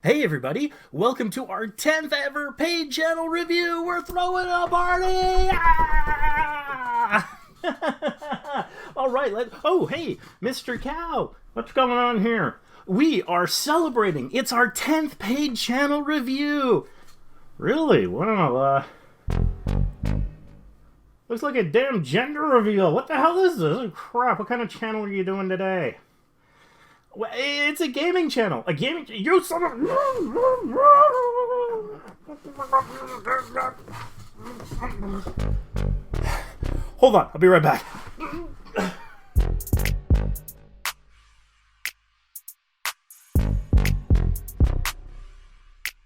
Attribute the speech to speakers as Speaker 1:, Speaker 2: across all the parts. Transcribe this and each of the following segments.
Speaker 1: Hey everybody, welcome to our 10th ever paid channel review. We're throwing a party! Ah! All right, oh hey, Mr. Cow, what's going on here? We are celebrating. It's our 10th paid channel review. Really? Wow, looks like a damn gender reveal. What the hell is this? Oh, crap, what kind of channel are you doing today? Well, it's a gaming channel. A gaming. You son of. Hold on, I'll be right back.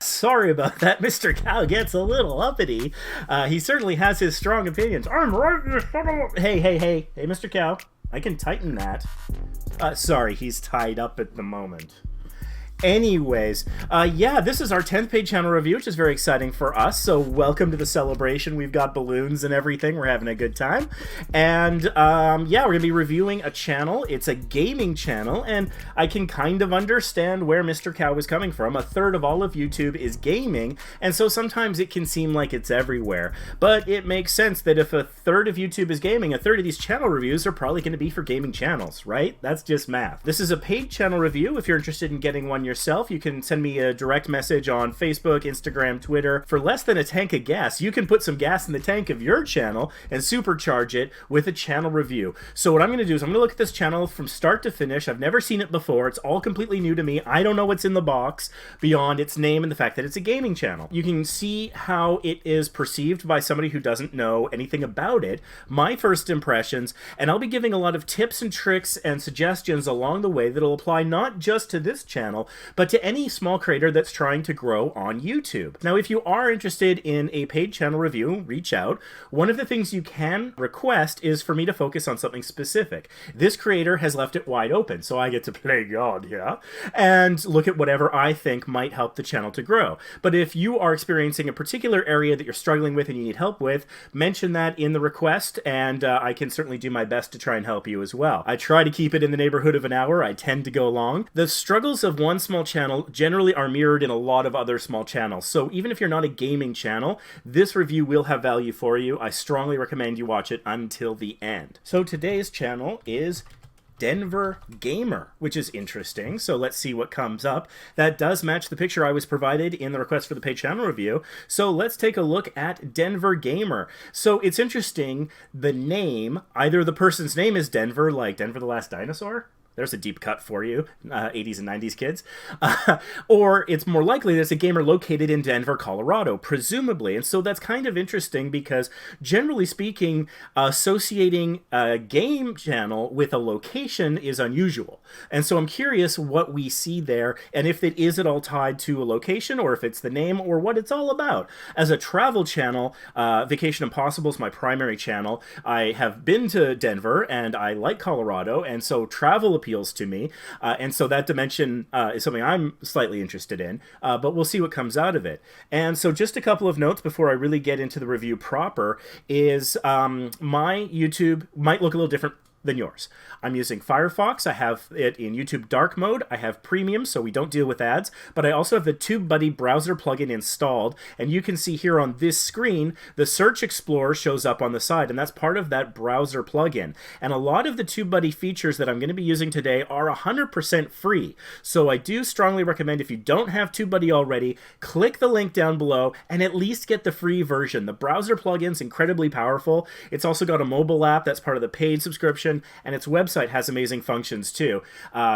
Speaker 1: Sorry about that. Mr. Cow gets a little uppity. He certainly has his strong opinions. I'm right, you son of. Hey, Mr. Cow. I can tighten that. Sorry, he's tied up at the moment. Anyways, yeah, this is our 10th paid channel review, which is very exciting for us. So welcome to the celebration. We've got balloons and everything. We're having a good time. And yeah, we're going to be reviewing a channel. It's a gaming channel, and I can kind of understand where Mr. Cow is coming from. A third of all of YouTube is gaming, and so sometimes it can seem like it's everywhere. But it makes sense that if a third of YouTube is gaming, a third of these channel reviews are probably going to be for gaming channels, right? That's just math. This is a paid channel review. If you're interested in getting one yourself, you can send me a direct message on Facebook, Instagram, Twitter. For less than a tank of gas, you can put some gas in the tank of your channel and supercharge it with a channel review. So what I'm going to do is I'm going to look at this channel from start to finish. I've never seen it before. It's all completely new to me. I don't know what's in the box beyond its name and the fact that it's a gaming channel. You can see how it is perceived by somebody who doesn't know anything about it, my first impressions, and I'll be giving a lot of tips and tricks and suggestions along the way that'll apply not just to this channel, but to any small creator that's trying to grow on YouTube. Now, if you are interested in a paid channel review, reach out. One of the things you can request is for me to focus on something specific. This creator has left it wide open, so I get to play God here and look at whatever I think might help the channel to grow. But if you are experiencing a particular area that you're struggling with and you need help with, mention that in the request, and I can certainly do my best to try and help you as well. I try to keep it in the neighborhood of an hour. I tend to go long. The struggles of one small channel generally are mirrored in a lot of other small channels. So even if you're not a gaming channel, this review will have value for you. I strongly recommend you watch it until the end. So today's channel is Denver Gamer, which is interesting. So let's see what comes up. That does match the picture I was provided in the request for the paid channel review. So let's take a look at Denver Gamer. So it's interesting, the name, either the person's name is Denver, like Denver the Last Dinosaur. There's a deep cut for you, 80s and 90s kids. Or it's more likely there's a gamer located in Denver, Colorado, presumably. And so that's kind of interesting because, generally speaking, associating a game channel with a location is unusual. And so I'm curious what we see there, and if it is at all tied to a location, or if it's the name, or what it's all about. As a travel channel, Vacation Impossible is my primary channel. I have been to Denver, and I like Colorado, and so travel appeals to me, and so that dimension is something I'm slightly interested in, but we'll see what comes out of it. And so just a couple of notes before I really get into the review proper is my YouTube might look a little different than yours. I'm using Firefox. I have it in YouTube dark mode. I have premium, so we don't deal with ads, but I also have the TubeBuddy browser plugin installed, and you can see here on this screen, the Search Explorer shows up on the side, and that's part of that browser plugin. And a lot of the TubeBuddy features that I'm going to be using today are 100% free, so I do strongly recommend, if you don't have TubeBuddy already, click the link down below and at least get the free version. The browser plugin's incredibly powerful. It's also got a mobile app that's part of the paid subscription, and its website has amazing functions too.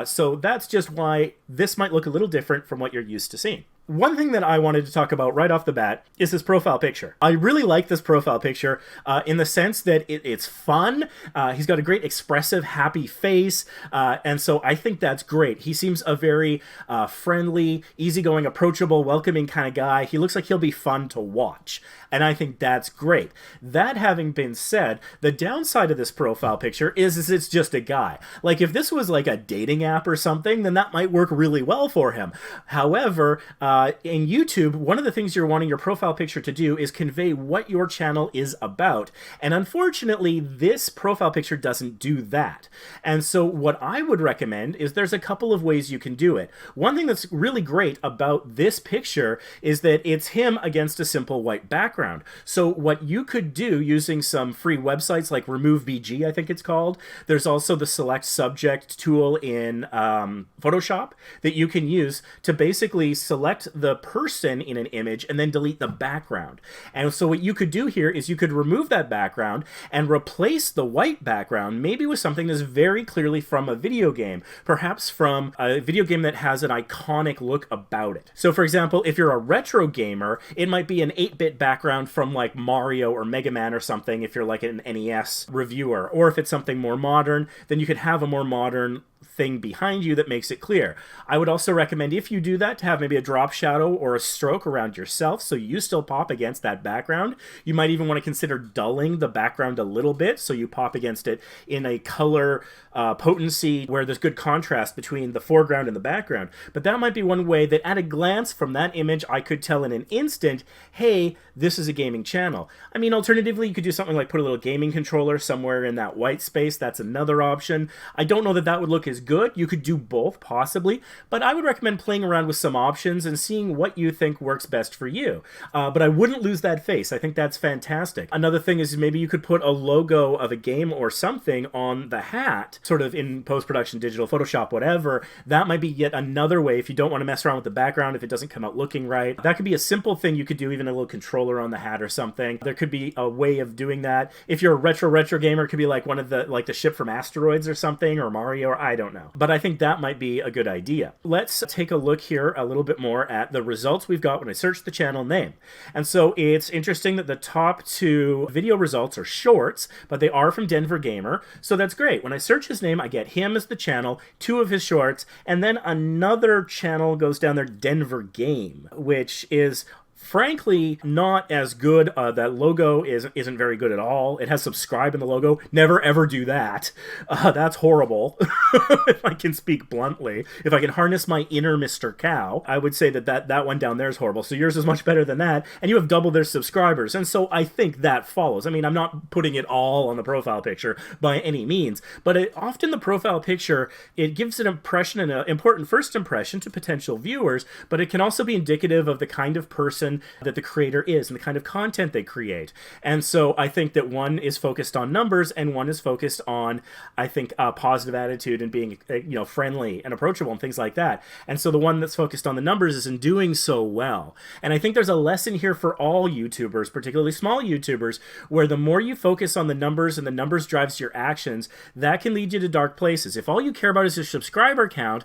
Speaker 1: So that's just why this might look a little different from what you're used to seeing. One thing that I wanted to talk about right off the bat is his profile picture. I really like this profile picture in the sense that it's fun. He's got a great expressive, happy face, and so I think that's great. He seems a very friendly, easygoing, approachable, welcoming kind of guy. He looks like he'll be fun to watch, and I think that's great. That having been said, the downside of this profile picture is it's just a guy. Like, if this was like a dating app or something, then that might work really well for him. However, In YouTube, one of the things you're wanting your profile picture to do is convey what your channel is about. And unfortunately, this profile picture doesn't do that. And so what I would recommend is there's a couple of ways you can do it. One thing that's really great about this picture is that it's him against a simple white background. So what you could do using some free websites like RemoveBG, I think it's called, there's also the Select Subject tool in Photoshop that you can use to basically select the person in an image and then delete the background. And so what you could do here is you could remove that background and replace the white background maybe with something that's very clearly from a video game, perhaps from a video game that has an iconic look about it. So for example, if you're a retro gamer, it might be an 8-bit background from like Mario or Mega Man or something if you're like an NES reviewer, or if it's something more modern, then you could have a more modern thing behind you that makes it clear. I would also recommend, if you do that, to have maybe a drop shadow or a stroke around yourself so you still pop against that background. You might even want to consider dulling the background a little bit so you pop against it in a color potency where there's good contrast between the foreground and the background. But that might be one way that at a glance from that image I could tell in an instant, hey, this is a gaming channel. I mean, alternatively, you could do something like put a little gaming controller somewhere in that white space. That's another option. I don't know that that would look as good. You could do both, possibly, but I would recommend playing around with some options and seeing what you think works best for you. But I wouldn't lose that face. I think that's fantastic. Another thing is maybe you could put a logo of a game or something on the hat, sort of in post-production, digital, Photoshop, whatever. That might be yet another way if you don't want to mess around with the background, if it doesn't come out looking right. That could be a simple thing you could do, even a little controller on the hat or something. There could be a way of doing that. If you're a retro gamer, it could be like one of the ship from Asteroids or something, or Mario, or I don't know. But I think that might be a good idea. Let's take a look here a little bit more at the results we've got when I search the channel name. And so it's interesting that the top 2 video results are shorts, but they are from Denver Gamer. So that's great. When I search his name, I get him as the channel, 2 of his shorts, and then another channel goes down there, Denver Game, which is frankly not as good. That logo isn't very good at all. It has subscribe in the logo. Never ever do that. That's horrible. If I can speak bluntly, if I can harness my inner Mr. Cow, I would say that one down there is horrible. So yours is much better than that, and you have double their subscribers, and so I think that follows. I mean, I'm not putting it all on the profile picture by any means, but often the profile picture, it gives an impression, and an important first impression to potential viewers, but it can also be indicative of the kind of person that the creator is and the kind of content they create. And so I think that one is focused on numbers and one is focused on, I think, a positive attitude and being, friendly and approachable and things like that. And so the one that's focused on the numbers is in doing so well. And I think there's a lesson here for all YouTubers, particularly small YouTubers, where the more you focus on the numbers and the numbers drives your actions, that can lead you to dark places. If all you care about is your subscriber count,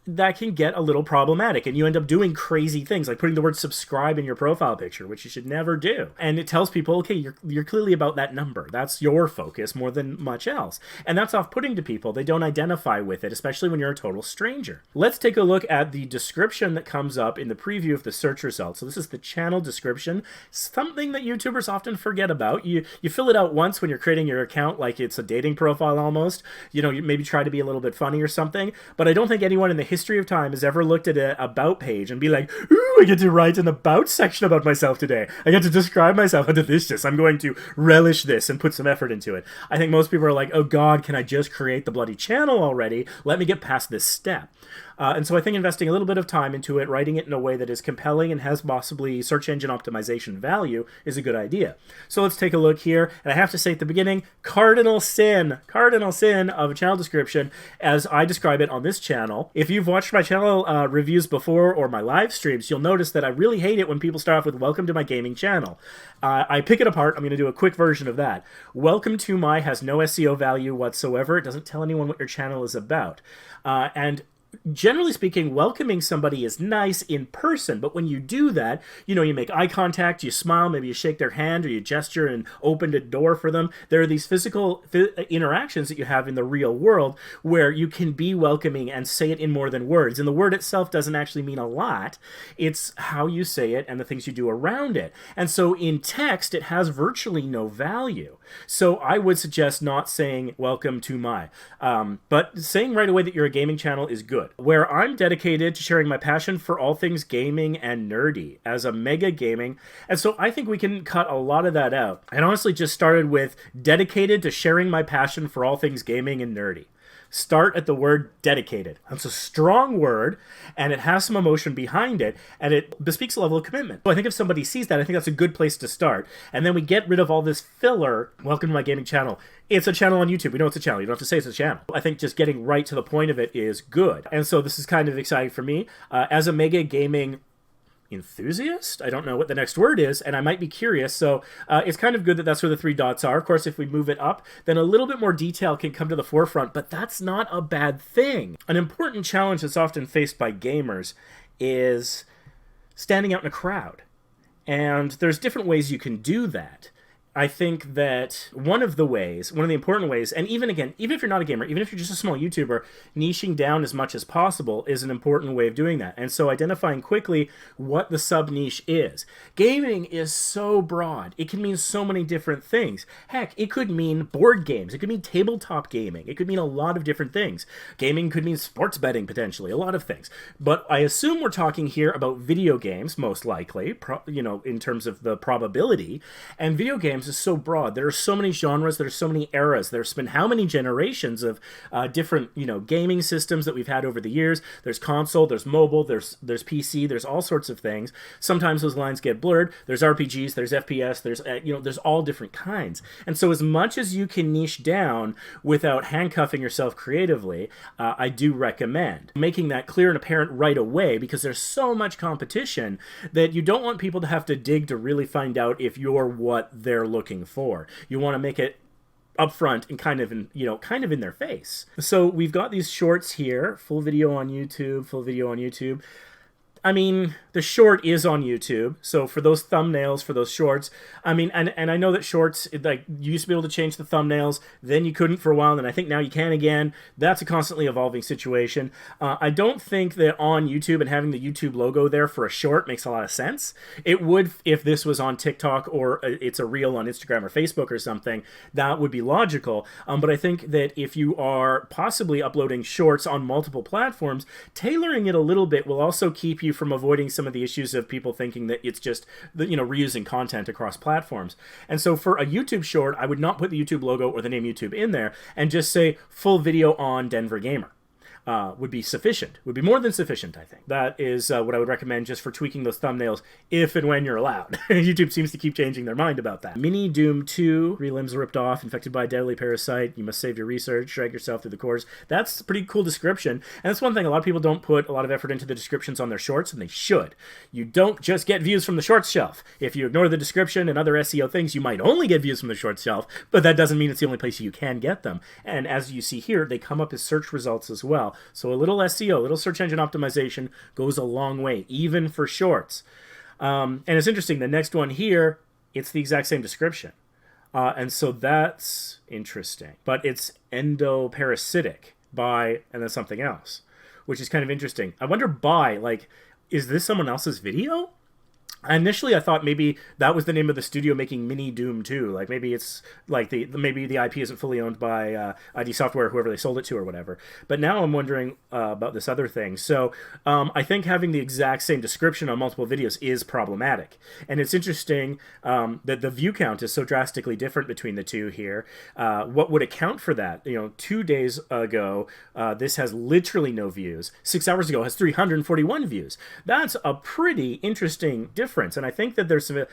Speaker 1: that can get a little problematic, and you end up doing crazy things like putting the word subscribe in your profile picture, which you should never do. And it tells people, okay, you're clearly about that number. That's your focus more than much else. And that's off-putting to people. They don't identify with it, especially when you're a total stranger. Let's take a look at the description that comes up in the preview of the search results. So this is the channel description, something that YouTubers often forget about. You fill it out once when you're creating your account like it's a dating profile almost. You maybe try to be a little bit funny or something, but I don't think anyone in the history of time has ever looked at an about page and be like, ooh, I get to write an about section about myself today. I get to describe myself how delicious. I'm going to relish this and put some effort into it. I think most people are like, oh God, can I just create the bloody channel already? Let me get past this step. And so I think investing a little bit of time into it, writing it in a way that is compelling and has possibly search engine optimization value is a good idea. So let's take a look here. And I have to say at the beginning, cardinal sin of a channel description as I describe it on this channel. If you've watched my channel reviews before or my live streams, you'll notice that I really hate it when people start off with welcome to my gaming channel. I pick it apart. I'm going to do a quick version of that. Welcome to my has no SEO value whatsoever. It doesn't tell anyone what your channel is about. And generally speaking, welcoming somebody is nice in person, but when you do that, you make eye contact, you smile, maybe you shake their hand or you gesture and open a door for them. There are these physical interactions that you have in the real world where you can be welcoming and say it in more than words. And the word itself doesn't actually mean a lot. It's how you say it and the things you do around it. And so in text, it has virtually no value. So I would suggest not saying welcome to my, but saying right away that you're a gaming channel is good. good. Where I'm dedicated to sharing my passion for all things gaming and nerdy as a mega gaming. And so I think we can cut a lot of that out. And honestly just started with dedicated to sharing my passion for all things gaming and nerdy. Start at the word dedicated. That's a strong word, and it has some emotion behind it, and it bespeaks a level of commitment. So I think if somebody sees that, I think that's a good place to start. And then we get rid of all this filler. Welcome to my gaming channel. It's a channel on YouTube. We know it's a channel. You don't have to say it's a channel. I think just getting right to the point of it is good. And so this is kind of exciting for me. As a mega gaming enthusiast? I don't know what the next word is, and I might be curious, so it's kind of good that that's where the 3 dots are. Of course, if we move it up, then a little bit more detail can come to the forefront, but that's not a bad thing. An important challenge that's often faced by gamers is standing out in a crowd, and there's different ways you can do that. I think that one of the important ways, and even if you're not a gamer, even if you're just a small YouTuber, niching down as much as possible is an important way of doing that. And so identifying quickly what the sub-niche is. Gaming is so broad. It can mean so many different things. Heck, it could mean board games. It could mean tabletop gaming. It could mean a lot of different things. Gaming could mean sports betting, potentially, a lot of things. But I assume we're talking here about video games, most likely, in terms of the probability. And video games is so broad. There are so many genres. There are so many eras. There's been how many generations of different, gaming systems that we've had over the years. There's console, there's mobile, there's PC, there's all sorts of things. Sometimes those lines get blurred. There's RPGs, there's FPS, there's all different kinds. And so as much as you can niche down without handcuffing yourself creatively, I do recommend making that clear and apparent right away, because there's so much competition that you don't want people to have to dig to really find out if you're what they're looking for. You want to make it upfront and kind of in their face. So we've got these shorts here, full video on YouTube. I mean, the short is on YouTube, so for those thumbnails, for those shorts, I mean, and I know that shorts, like, you used to be able to change the thumbnails, then you couldn't for a while, and I think now you can again. That's a constantly evolving situation. I don't think that on YouTube and having the YouTube logo there for a short makes a lot of sense. It would if this was on TikTok or it's a reel on Instagram or Facebook or something. That would be logical, but I think that if you are possibly uploading shorts on multiple platforms, tailoring it a little bit will also keep you from avoiding some of the issues of people thinking that it's just reusing content across platforms. And so for a YouTube short, I would not put the YouTube logo or the name YouTube in there and just say full video on Denver Gamer. Would be sufficient. Would be more than sufficient, I think. That is what I would recommend just for tweaking those thumbnails if and when you're allowed. YouTube seems to keep changing their mind about that. Mini Doom 2, 3 limbs ripped off, infected by a deadly parasite. You must save your research, drag yourself through the cores. That's a pretty cool description. And that's one thing, a lot of people don't put a lot of effort into the descriptions on their shorts, and they should. You don't just get views from the shorts shelf. If you ignore the description and other SEO things, you might only get views from the shorts shelf, but that doesn't mean it's the only place you can get them. And as you see here, they come up as search results as well. So a little SEO, a little search engine optimization goes a long way, even for shorts. And it's interesting, the next one here, it's the exact same description. And so that's interesting. But it's endoparasitic by, and then something else, which is kind of interesting. I wonder is this someone else's video? Initially, I thought maybe that was the name of the studio making Mini Doom 2. Like, maybe it's like maybe the IP isn't fully owned by ID Software, whoever they sold it to or whatever. But now I'm wondering about this other thing. So I think having the exact same description on multiple videos is problematic. And it's interesting that the view count is so drastically different between the two here. What would account for that? 2 days ago, this has literally no views. 6 hours ago, it has 341 views. That's a pretty interesting difference. And I think that there's some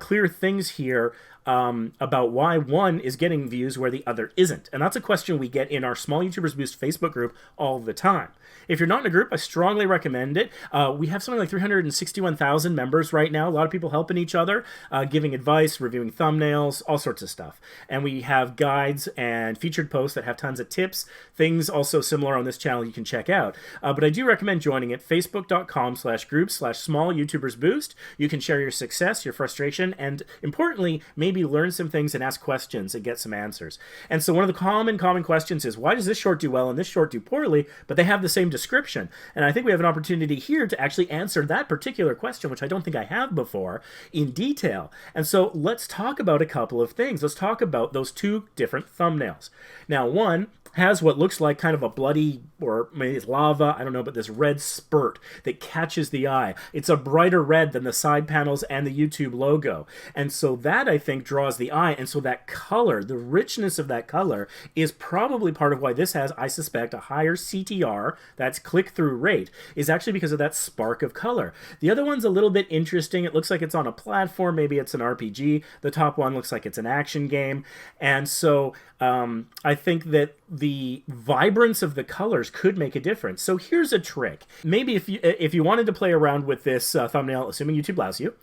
Speaker 1: clear things here about why one is getting views where the other isn't. And that's a question we get in our Small YouTubers Boost Facebook group all the time. If you're not in a group, I strongly recommend it. We have something like 361,000 members right now. A lot of people helping each other, giving advice, reviewing thumbnails, all sorts of stuff. And we have guides and featured posts that have tons of tips, things also similar on this channel you can check out. But I do recommend joining it, facebook.com/groups/small YouTubers Boost. You can share your success, your frustration, and importantly, maybe learn some things and ask questions and get some answers. And so one of the common questions is, why does this short do well and this short do poorly, but they have the same description? And I think we have an opportunity here to actually answer that particular question, which I don't think I have before, in detail. And so let's talk about a couple of things. Let's talk about those two different thumbnails. Now, one has what looks like kind of a bloody or maybe it's lava, I don't know, but this red spurt that catches the eye. It's a brighter red than the side panels and the YouTube logo. And so that, I think, draws the eye. And so that color, the richness of that color, is probably part of why this has, I suspect, a higher CTR, that's click-through rate, is actually because of that spark of color. The other one's a little bit interesting. It looks like it's on a platform. Maybe it's an RPG. The top one looks like it's an action game. And so I think that the vibrance of the colors could make a difference. So here's a trick. Maybe if you wanted to play around with this thumbnail, assuming YouTube allows you,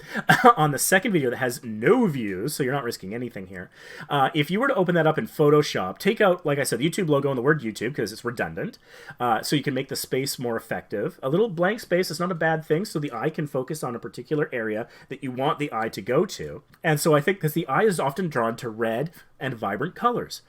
Speaker 1: on the second video that has no views, so you're not risking anything here, if you were to open that up in Photoshop, take out, like I said, the YouTube logo and the word YouTube, because it's redundant, so you can make the space more effective. A little blank space is not a bad thing, so the eye can focus on a particular area that you want the eye to go to. And so I think because the eye is often drawn to red and vibrant colors.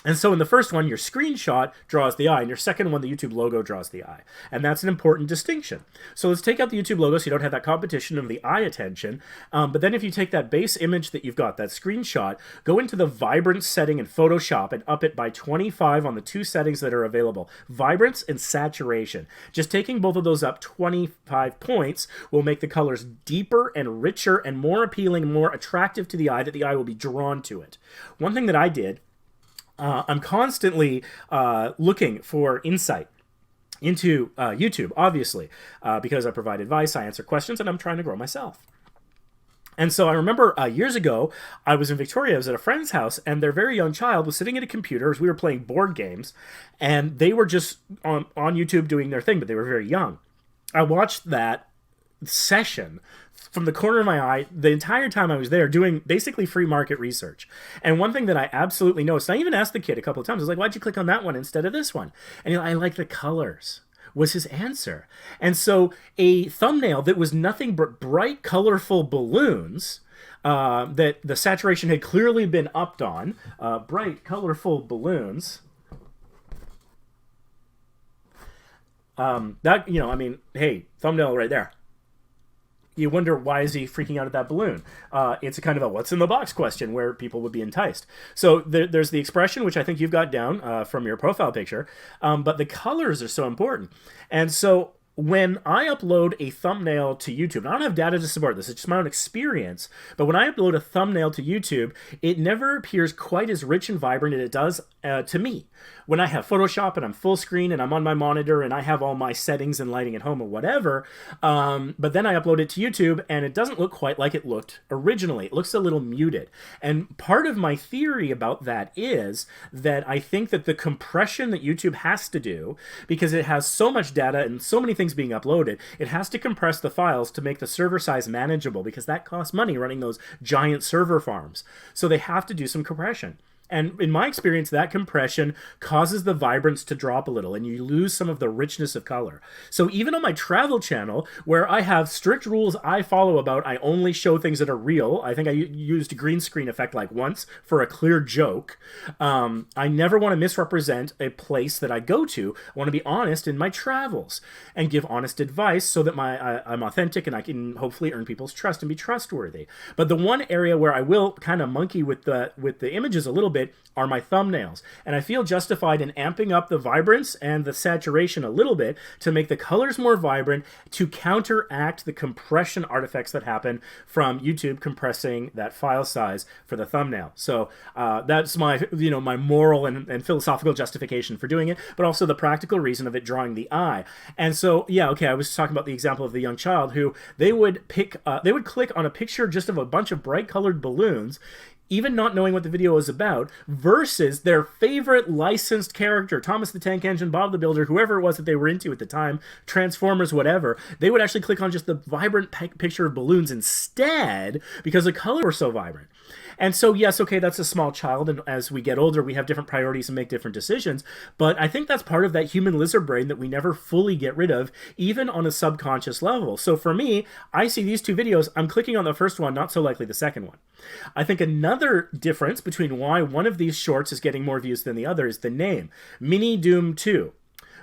Speaker 1: And so in the first one, your screenshot draws the eye, and your second one, the YouTube logo, draws the eye. And that's an important distinction. So let's take out the YouTube logo so you don't have that competition of the eye attention. But then if you take that base image that you've got, that screenshot, go into the vibrance setting in Photoshop and up it by 25 on the two settings that are available, vibrance and saturation. Just taking both of those up 25 points will make the colors deeper and richer and more appealing, more attractive to the eye, that the eye will be drawn to it. One thing that I did, I'm constantly looking for insight into YouTube, obviously, because I provide advice, I answer questions, and I'm trying to grow myself. And so I remember years ago, I was in Victoria, I was at a friend's house, and their very young child was sitting at a computer as we were playing board games, and they were just on YouTube doing their thing, but they were very young. I watched that session from the corner of my eye the entire time I was there, doing basically free market research. And one thing that I absolutely noticed, I even asked the kid a couple of times, I was like, why'd you click on that one instead of this one? And I like the colors, was his answer. And so a thumbnail that was nothing but bright, colorful balloons, that the saturation had clearly been upped on, bright, colorful balloons, that, I mean, hey, thumbnail right there. You wonder, why is he freaking out at that balloon? It's a kind of a what's in the box question where people would be enticed. So there's the expression, which I think you've got down from your profile picture, but the colors are so important. And so when I upload a thumbnail to YouTube, and I don't have data to support this, it's just my own experience, but when I upload a thumbnail to YouTube, it never appears quite as rich and vibrant as it does to me. When I have Photoshop and I'm full screen and I'm on my monitor and I have all my settings and lighting at home or whatever, but then I upload it to YouTube and it doesn't look quite like it looked originally. It looks a little muted. And part of my theory about that is that I think that the compression that YouTube has to do, because it has so much data and so many things being uploaded, it has to compress the files to make the server size manageable, because that costs money running those giant server farms. So they have to do some compression. And in my experience, that compression causes the vibrance to drop a little and you lose some of the richness of color. So even on my travel channel, where I have strict rules I follow about, I only show things that are real. I think I used a green screen effect like once for a clear joke. I never want to misrepresent a place that I go to. I want to be honest in my travels and give honest advice so that I'm authentic and I can hopefully earn people's trust and be trustworthy. But the one area where I will kind of monkey with the images a little bit are my thumbnails. And I feel justified in amping up the vibrance and the saturation a little bit to make the colors more vibrant, to counteract the compression artifacts that happen from YouTube compressing that file size for the thumbnail. So that's my, my moral and philosophical justification for doing it, but also the practical reason of it drawing the eye. And so, yeah, okay, I was talking about the example of the young child who they would click on a picture just of a bunch of bright colored balloons, even not knowing what the video is about, versus their favorite licensed character, Thomas the Tank Engine, Bob the Builder, whoever it was that they were into at the time, Transformers, whatever. They would actually click on just the vibrant picture of balloons instead because the colors were so vibrant. And so, yes, okay, that's a small child, and as we get older, we have different priorities and make different decisions, but I think that's part of that human lizard brain that we never fully get rid of, even on a subconscious level. So for me, I see these two videos, I'm clicking on the first one, not so likely the second one. I think another difference between why one of these shorts is getting more views than the other is the name, Mini Doom 2.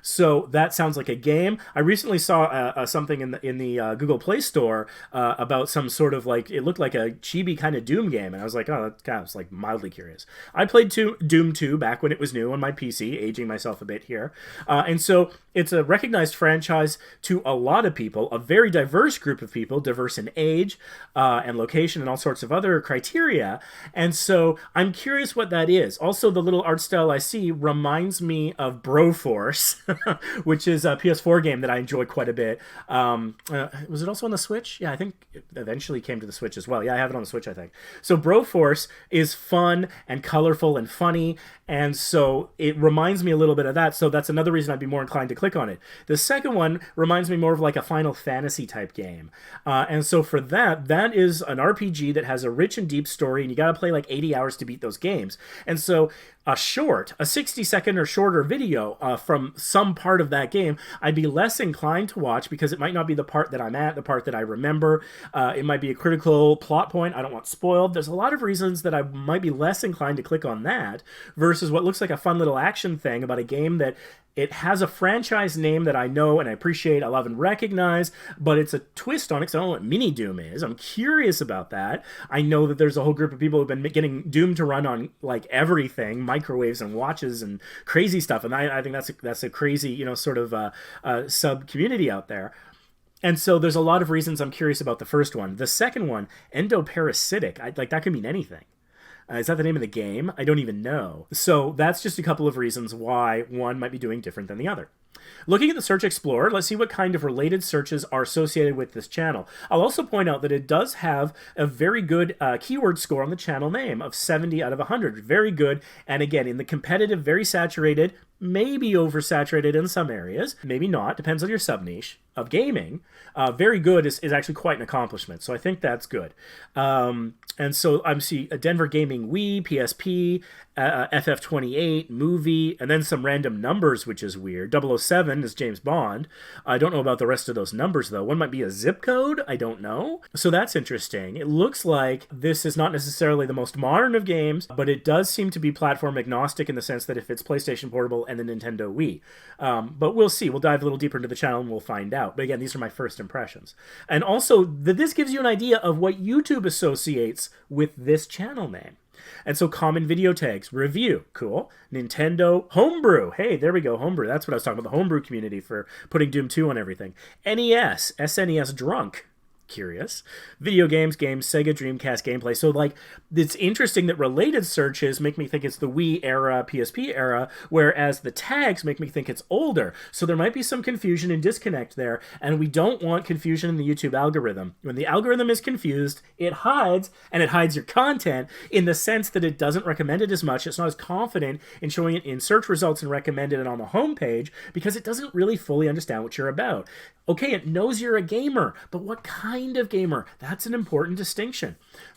Speaker 1: So that sounds like a game. I recently saw something in the Google Play Store about some sort of like, it looked like a chibi kind of Doom game, and I was like, oh, that kind of was like mildly curious. I played Doom 2 back when it was new on my PC, aging myself a bit here, and so it's a recognized franchise to a lot of people, a very diverse group of people, diverse in age and location and all sorts of other criteria. And so I'm curious what that is. Also, the little art style I see reminds me of Broforce, which is a PS4 game that I enjoy quite a bit. Was it also on the Switch? Yeah, I think it eventually came to the Switch as well. Yeah, I have it on the Switch, I think. So Broforce is fun and colorful and funny, and so it reminds me a little bit of that. So that's another reason I'd be more inclined to click on it. The second one reminds me more of like a Final Fantasy type game. And so for that is an RPG that has a rich and deep story, and you got to play like 80 hours to beat those games. And so a 60-second or shorter video from some part of that game, I'd be less inclined to watch because it might not be the part that I'm at, the part that I remember. It might be a critical plot point I don't want spoiled. There's a lot of reasons that I might be less inclined to click on that versus what looks like a fun little action thing about a game that it has a franchise name that I know and I appreciate, I love and recognize, but it's a twist on it because I don't know what Mini Doom is. I'm curious about that. I know that there's a whole group of people who've been getting Doom to run on like everything, microwaves and watches and crazy stuff, and I think that's a crazy, sort of sub community out there. And so there's a lot of reasons I'm curious about the first one. The second one, endoparasitic, like that could mean anything. Is that the name of the game? I don't even know. So that's just a couple of reasons why one might be doing different than the other. Looking at the Search Explorer, let's see what kind of related searches are associated with this channel. I'll also point out that it does have a very good keyword score on the channel name of 70 out of 100. Very good. And again, in the competitive, very saturated, maybe oversaturated in some areas, maybe not, depends on your sub-niche of gaming. Very good is actually quite an accomplishment, so I think that's good. And so I'm seeing a Denver Gaming Wii, PSP, FF28, movie, and then some random numbers, which is weird. 007 is James Bond. I don't know about the rest of those numbers, though. One might be a zip code. I don't know. So that's interesting. It looks like this is not necessarily the most modern of games, but it does seem to be platform agnostic in the sense that if it's PlayStation Portable and the Nintendo Wii. But we'll see. We'll dive a little deeper into the channel and we'll find out. But again, these are my first impressions. And also, this gives you an idea of what YouTube associates with this channel name. And so common video tags, review, cool. Nintendo, homebrew, hey, there we go, homebrew. That's what I was talking about, the homebrew community for putting Doom 2 on everything. NES, SNES drunk. Curious. Video games, Sega Dreamcast gameplay. So like, it's interesting that related searches make me think it's the Wii era, PSP era, whereas the tags make me think it's older. So there might be some confusion and disconnect there, and we don't want confusion in the YouTube algorithm. When the algorithm is confused, it hides, and it hides your content in the sense that it doesn't recommend it as much. It's not as confident in showing it in search results and recommended it on the homepage because it doesn't really fully understand what you're about. Okay, it knows you're a gamer, but what kind of gamer? That's an important distinction.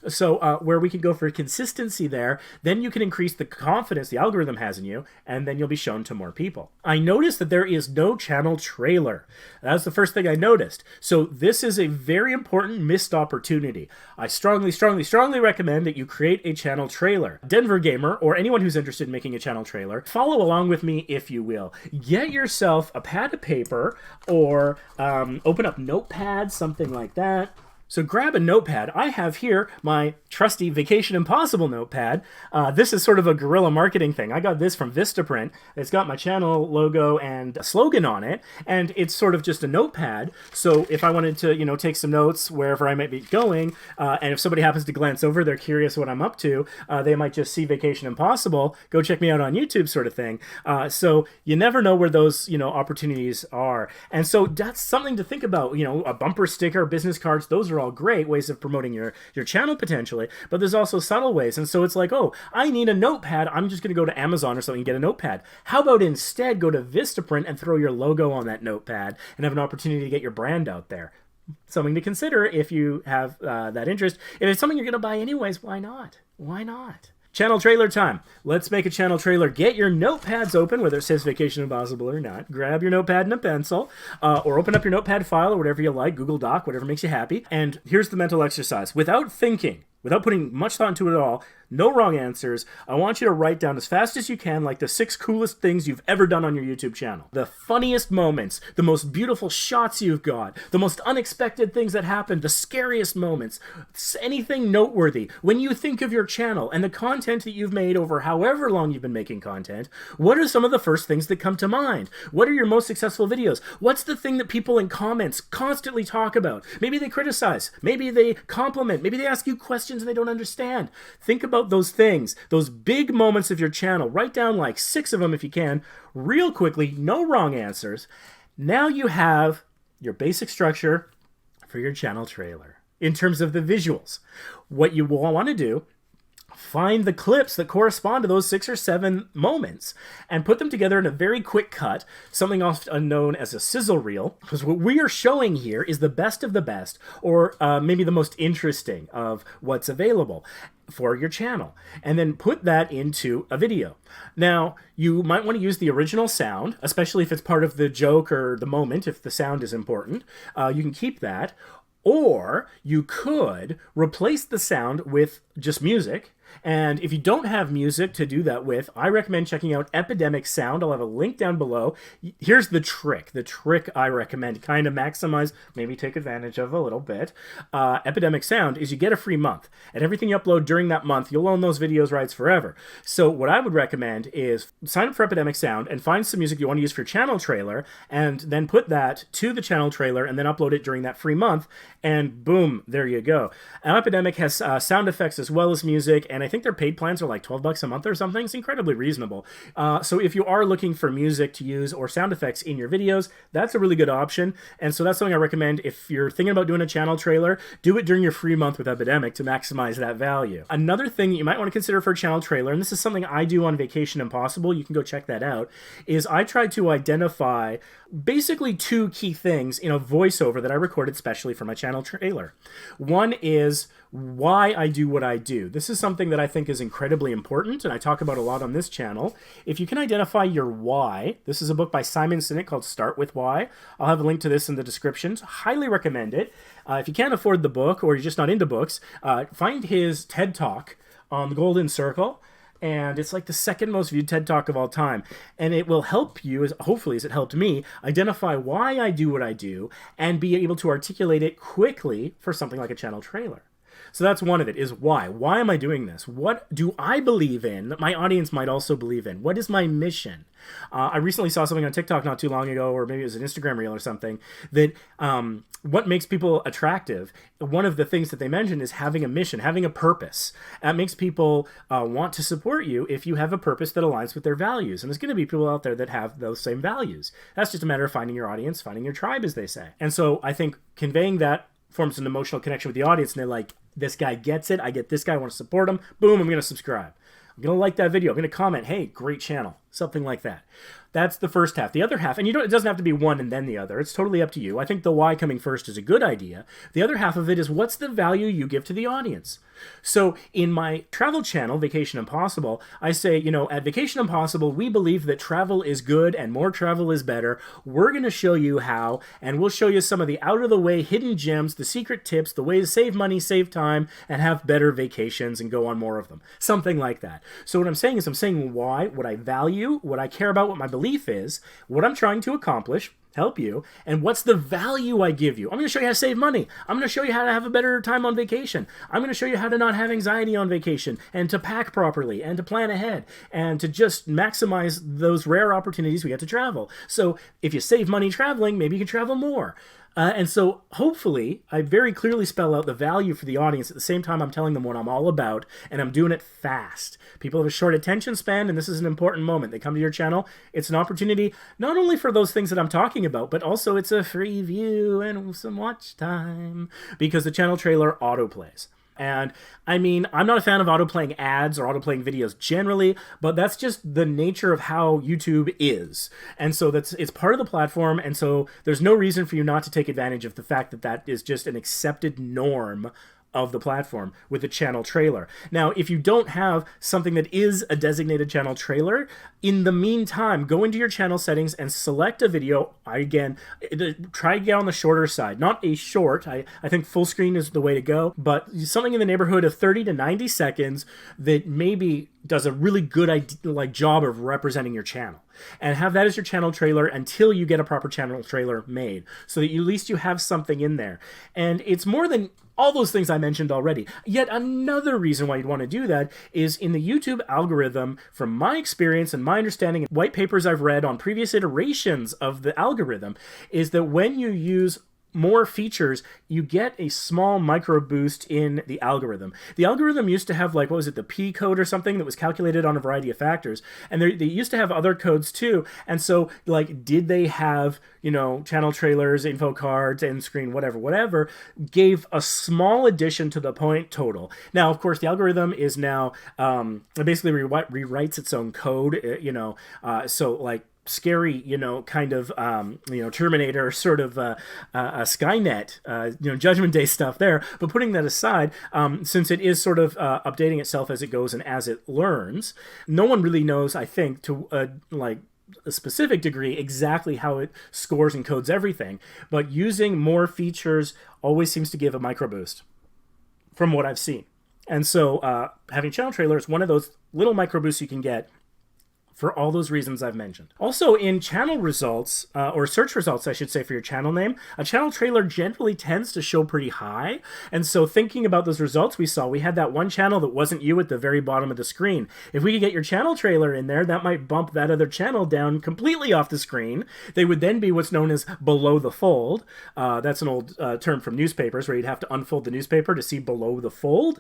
Speaker 1: So where we can go for consistency there, then you can increase the confidence the algorithm has in you, and then you'll be shown to more people. I noticed that there is no channel trailer. That's the first thing I noticed. So this is a very important missed opportunity. I strongly, strongly, strongly recommend that you create a channel trailer. Denver Gamer, or anyone who's interested in making a channel trailer, follow along with me if you will. Get yourself a pad of paper or open up Notepad, something like that. So grab a notepad. I have here my trusty Vacation Impossible notepad. This is sort of a guerrilla marketing thing. I got this from Vistaprint. It's got my channel logo and a slogan on it, and it's sort of just a notepad. So if I wanted to, take some notes wherever I might be going, and if somebody happens to glance over, they're curious what I'm up to, they might just see Vacation Impossible, go check me out on YouTube sort of thing. So you never know where those, opportunities are. And so that's something to think about. A bumper sticker, business cards, those are all great ways of promoting your channel potentially, but there's also subtle ways. And so it's like, oh, I need a notepad. I'm just going to go to Amazon or something and get a notepad. How about instead go to Vistaprint and throw your logo on that notepad and have an opportunity to get your brand out there? Something to consider if you have that interest. If it's something you're going to buy anyways, why not? Why not? Channel trailer time. Let's make a channel trailer. Get your notepads open, whether it says Vacation Impossible or not. Grab your notepad and a pencil, or open up your notepad file or whatever you like, Google Doc, whatever makes you happy. And here's the mental exercise. Without thinking, without putting much thought into it at all, no wrong answers. I want you to write down as fast as you can, like the 6 coolest things you've ever done on your YouTube channel. The funniest moments, the most beautiful shots you've got, the most unexpected things that happened, the scariest moments, anything noteworthy. When you think of your channel and the content that you've made over however long you've been making content, what are some of the first things that come to mind? What are your most successful videos? What's the thing that people in comments constantly talk about? Maybe they criticize, maybe they compliment, maybe they ask you questions and they don't understand. Think about those things, those big moments of your channel. Write down like 6 of them if you can, real quickly, no wrong answers. Now you have your basic structure for your channel trailer. In terms of the visuals, what you will want to do, find the clips that correspond to those 6 or 7 moments and put them together in a very quick cut, something often known as a sizzle reel, because what we are showing here is the best of the best, or maybe the most interesting of what's available for your channel, and then put that into a video. Now, you might want to use the original sound, especially if it's part of the joke or the moment, if the sound is important. You can keep that, or you could replace the sound with just music. And if you don't have music to do that with, I recommend checking out Epidemic Sound. I'll have a link down below. Here's the trick. The trick I recommend, kind of maximize, maybe take advantage of a little bit. Epidemic Sound is you get a free month. And everything you upload during that month, you'll own those videos rights forever. So what I would recommend is sign up for Epidemic Sound and find some music you want to use for your channel trailer, and then put that to the channel trailer and then upload it during that free month. And boom, there you go. And Epidemic has sound effects as well as music, and I think their paid plans are like $12 a month or something. It's incredibly reasonable. So if you are looking for music to use or sound effects in your videos, that's a really good option. And so that's something I recommend. If you're thinking about doing a channel trailer, do it during your free month with Epidemic to maximize that value. Another thing you might want to consider for a channel trailer, and this is something I do on Vacation Impossible, you can go check that out, is I try to identify basically 2 key things in a voiceover that I recorded specially for my channel trailer. One is why I do what I do. This is something that I think is incredibly important, and I talk about a lot on this channel. If you can identify your why, this is a book by Simon Sinek called Start With Why. I'll have a link to this in the description. Highly recommend it. If you can't afford the book, or you're just not into books, find his TED Talk on the Golden Circle. And it's like the 2nd most viewed TED Talk of all time. And it will help you, hopefully as it helped me, identify why I do what I do and be able to articulate it quickly for something like a channel trailer. So that's one of it, is why. Why am I doing this? What do I believe in that my audience might also believe in? What is my mission? I recently saw something on TikTok not too long ago, or maybe it was an Instagram reel or something, that what makes people attractive, one of the things that they mentioned is having a mission, having a purpose. That makes people want to support you if you have a purpose that aligns with their values. And there's going to be people out there that have those same values. That's just a matter of finding your audience, finding your tribe, as they say. And so I think conveying that forms an emotional connection with the audience, and they're like, this guy gets it, I get this guy, I want to support him, boom, I'm going to subscribe. I'm going to like that video, I'm going to comment, hey, great channel, something like that. That's the first half. The other half, and it doesn't have to be one and then the other. It's totally up to you. I think the why coming first is a good idea. The other half of it is what's the value you give to the audience. So in my travel channel, Vacation Impossible, I say, at Vacation Impossible, we believe that travel is good and more travel is better. We're going to show you how, and we'll show you some of the out-of-the-way hidden gems, the secret tips, the way to save money, save time, and have better vacations and go on more of them. Something like that. So what I'm saying is I'm saying why, what I value, what I care about, what my belief is, what I'm trying to accomplish, help you, and what's the value I give you. I'm going to show you how to save money. I'm going to show you how to have a better time on vacation. I'm going to show you how to not have anxiety on vacation, and to pack properly, and to plan ahead, and to just maximize those rare opportunities we get to travel. So if you save money traveling, maybe you can travel more. And so hopefully I very clearly spell out the value for the audience at the same time I'm telling them what I'm all about, and I'm doing it fast. People have a short attention span, and this is an important moment. They come to your channel, it's an opportunity not only for those things that I'm talking about, but also it's a free view and some watch time because the channel trailer autoplays. And I mean, I'm not a fan of auto-playing ads or auto-playing videos generally, but that's just the nature of how YouTube is. And so it's part of the platform, and so there's no reason for you not to take advantage of the fact that that is just an accepted norm of the platform with the channel trailer. Now, if you don't have something that is a designated channel trailer, in the meantime, go into your channel settings and select a video. Again, try to get on the shorter side. Not a short. I think full screen is the way to go, but something in the neighborhood of 30 to 90 seconds that maybe does a really good job of representing your channel. And have that as your channel trailer until you get a proper channel trailer made, so that at least you have something in there. And it's more than all those things I mentioned already. Yet another reason why you'd want to do that is in the YouTube algorithm, from my experience and my understanding and white papers I've read on previous iterations of the algorithm, is that when you use more features, you get a small micro boost in the algorithm. The algorithm used to have, like, what was it, the P code or something that was calculated on a variety of factors. And they used to have other codes too. And so, like, did they have, you know, channel trailers, info cards, end screen, whatever, gave a small addition to the point total. Now, of course, the algorithm is now, it basically rewrites its own code, you know, so, like, scary, you know, kind of, you know, Terminator sort of a Skynet, you know, Judgment Day stuff there. But putting that aside, since it is sort of updating itself as it goes and as it learns, no one really knows, I think, to like a specific degree exactly how it scores and codes everything. But using more features always seems to give a micro boost from what I've seen. And so having channel trailer is one of those little micro boosts you can get for all those reasons I've mentioned. Also, in channel results, or search results, I should say, for your channel name, a channel trailer generally tends to show pretty high. And so thinking about those results we saw, we had that one channel that wasn't you at the very bottom of the screen. If we could get your channel trailer in there, that might bump that other channel down completely off the screen. They would then be what's known as below the fold. That's an old term from newspapers, where you'd have to unfold the newspaper to see below the fold.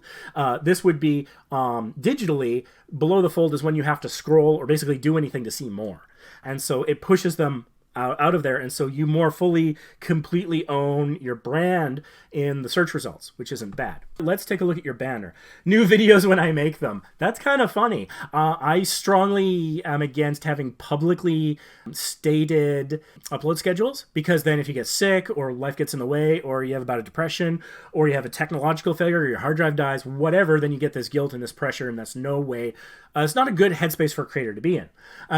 Speaker 1: This would be digitally. Below the fold is when you have to scroll or basically do anything to see more. And so it pushes them out of there, and so you more fully, completely own your brand in the search results, which isn't bad. Let's take a look at your banner. New videos when I make them. That's kind of funny. I strongly am against having publicly stated upload schedules, because then if you get sick or life gets in the way, or you have about a depression, or you have a technological failure, or your hard drive dies, whatever, then you get this guilt and this pressure, and that's no way. It's not a good headspace for a creator to be in.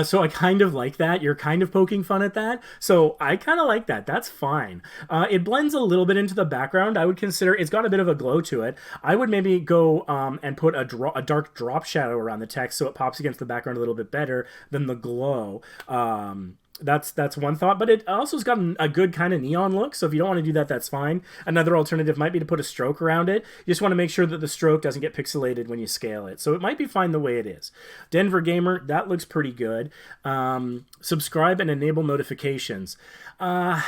Speaker 1: So I kind of like that. You're kind of poking fun at that. So I kind of like that. That's fine. It blends a little bit into the background. I would consider it's got a bit of a glow to it. I would maybe go and put a dark drop shadow around the text so it pops against the background a little bit better than the glow. That's one thought, but it also has got a good kind of neon look, so if you don't want to do that, that's fine. Another alternative might be to put a stroke around it. You just want to make sure that the stroke doesn't get pixelated when you scale it, so it might be fine the way it is. Denver Gamer, that looks pretty good. Subscribe and enable notifications. I'm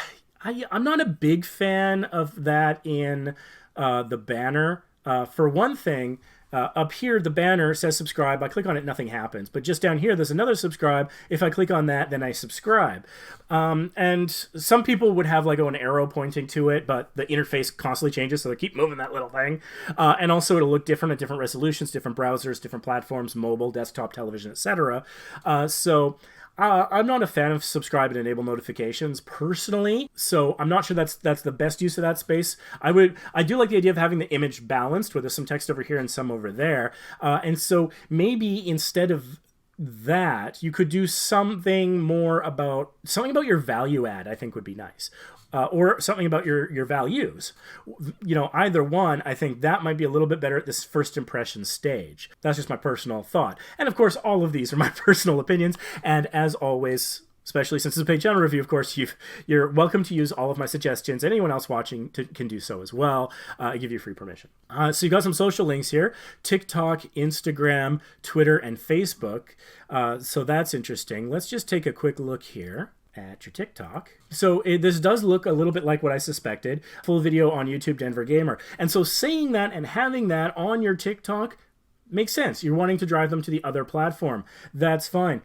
Speaker 1: not a big fan of that in the banner. For one thing, up here, the banner says subscribe. I click on it, nothing happens. But just down here, there's another subscribe. If I click on that, then I subscribe. And some people would have like an arrow pointing to it, but the interface constantly changes, so they keep moving that little thing. And also, it'll look different at different resolutions, different browsers, different platforms, mobile, desktop, television, etc. I'm not a fan of subscribe and enable notifications personally, so I'm not sure that's the best use of that space. I do like the idea of having the image balanced, where there's some text over here and some over there, and so maybe instead of that, you could do something about your value add. I think would be nice. Or something about your values. You know, either one, I think that might be a little bit better at this first impression stage. That's just my personal thought. And of course, all of these are my personal opinions. And as always, especially since it's a paid channel review, of course, you're welcome to use all of my suggestions. Anyone else watching can do so as well. I give you free permission. So you got some social links here: TikTok, Instagram, Twitter, and Facebook. So that's interesting. Let's just take a quick look here at your TikTok. So this does look a little bit like what I suspected. Full video on YouTube, Denver Gamer. And so saying that and having that on your TikTok makes sense. You're wanting to drive them to the other platform. That's fine.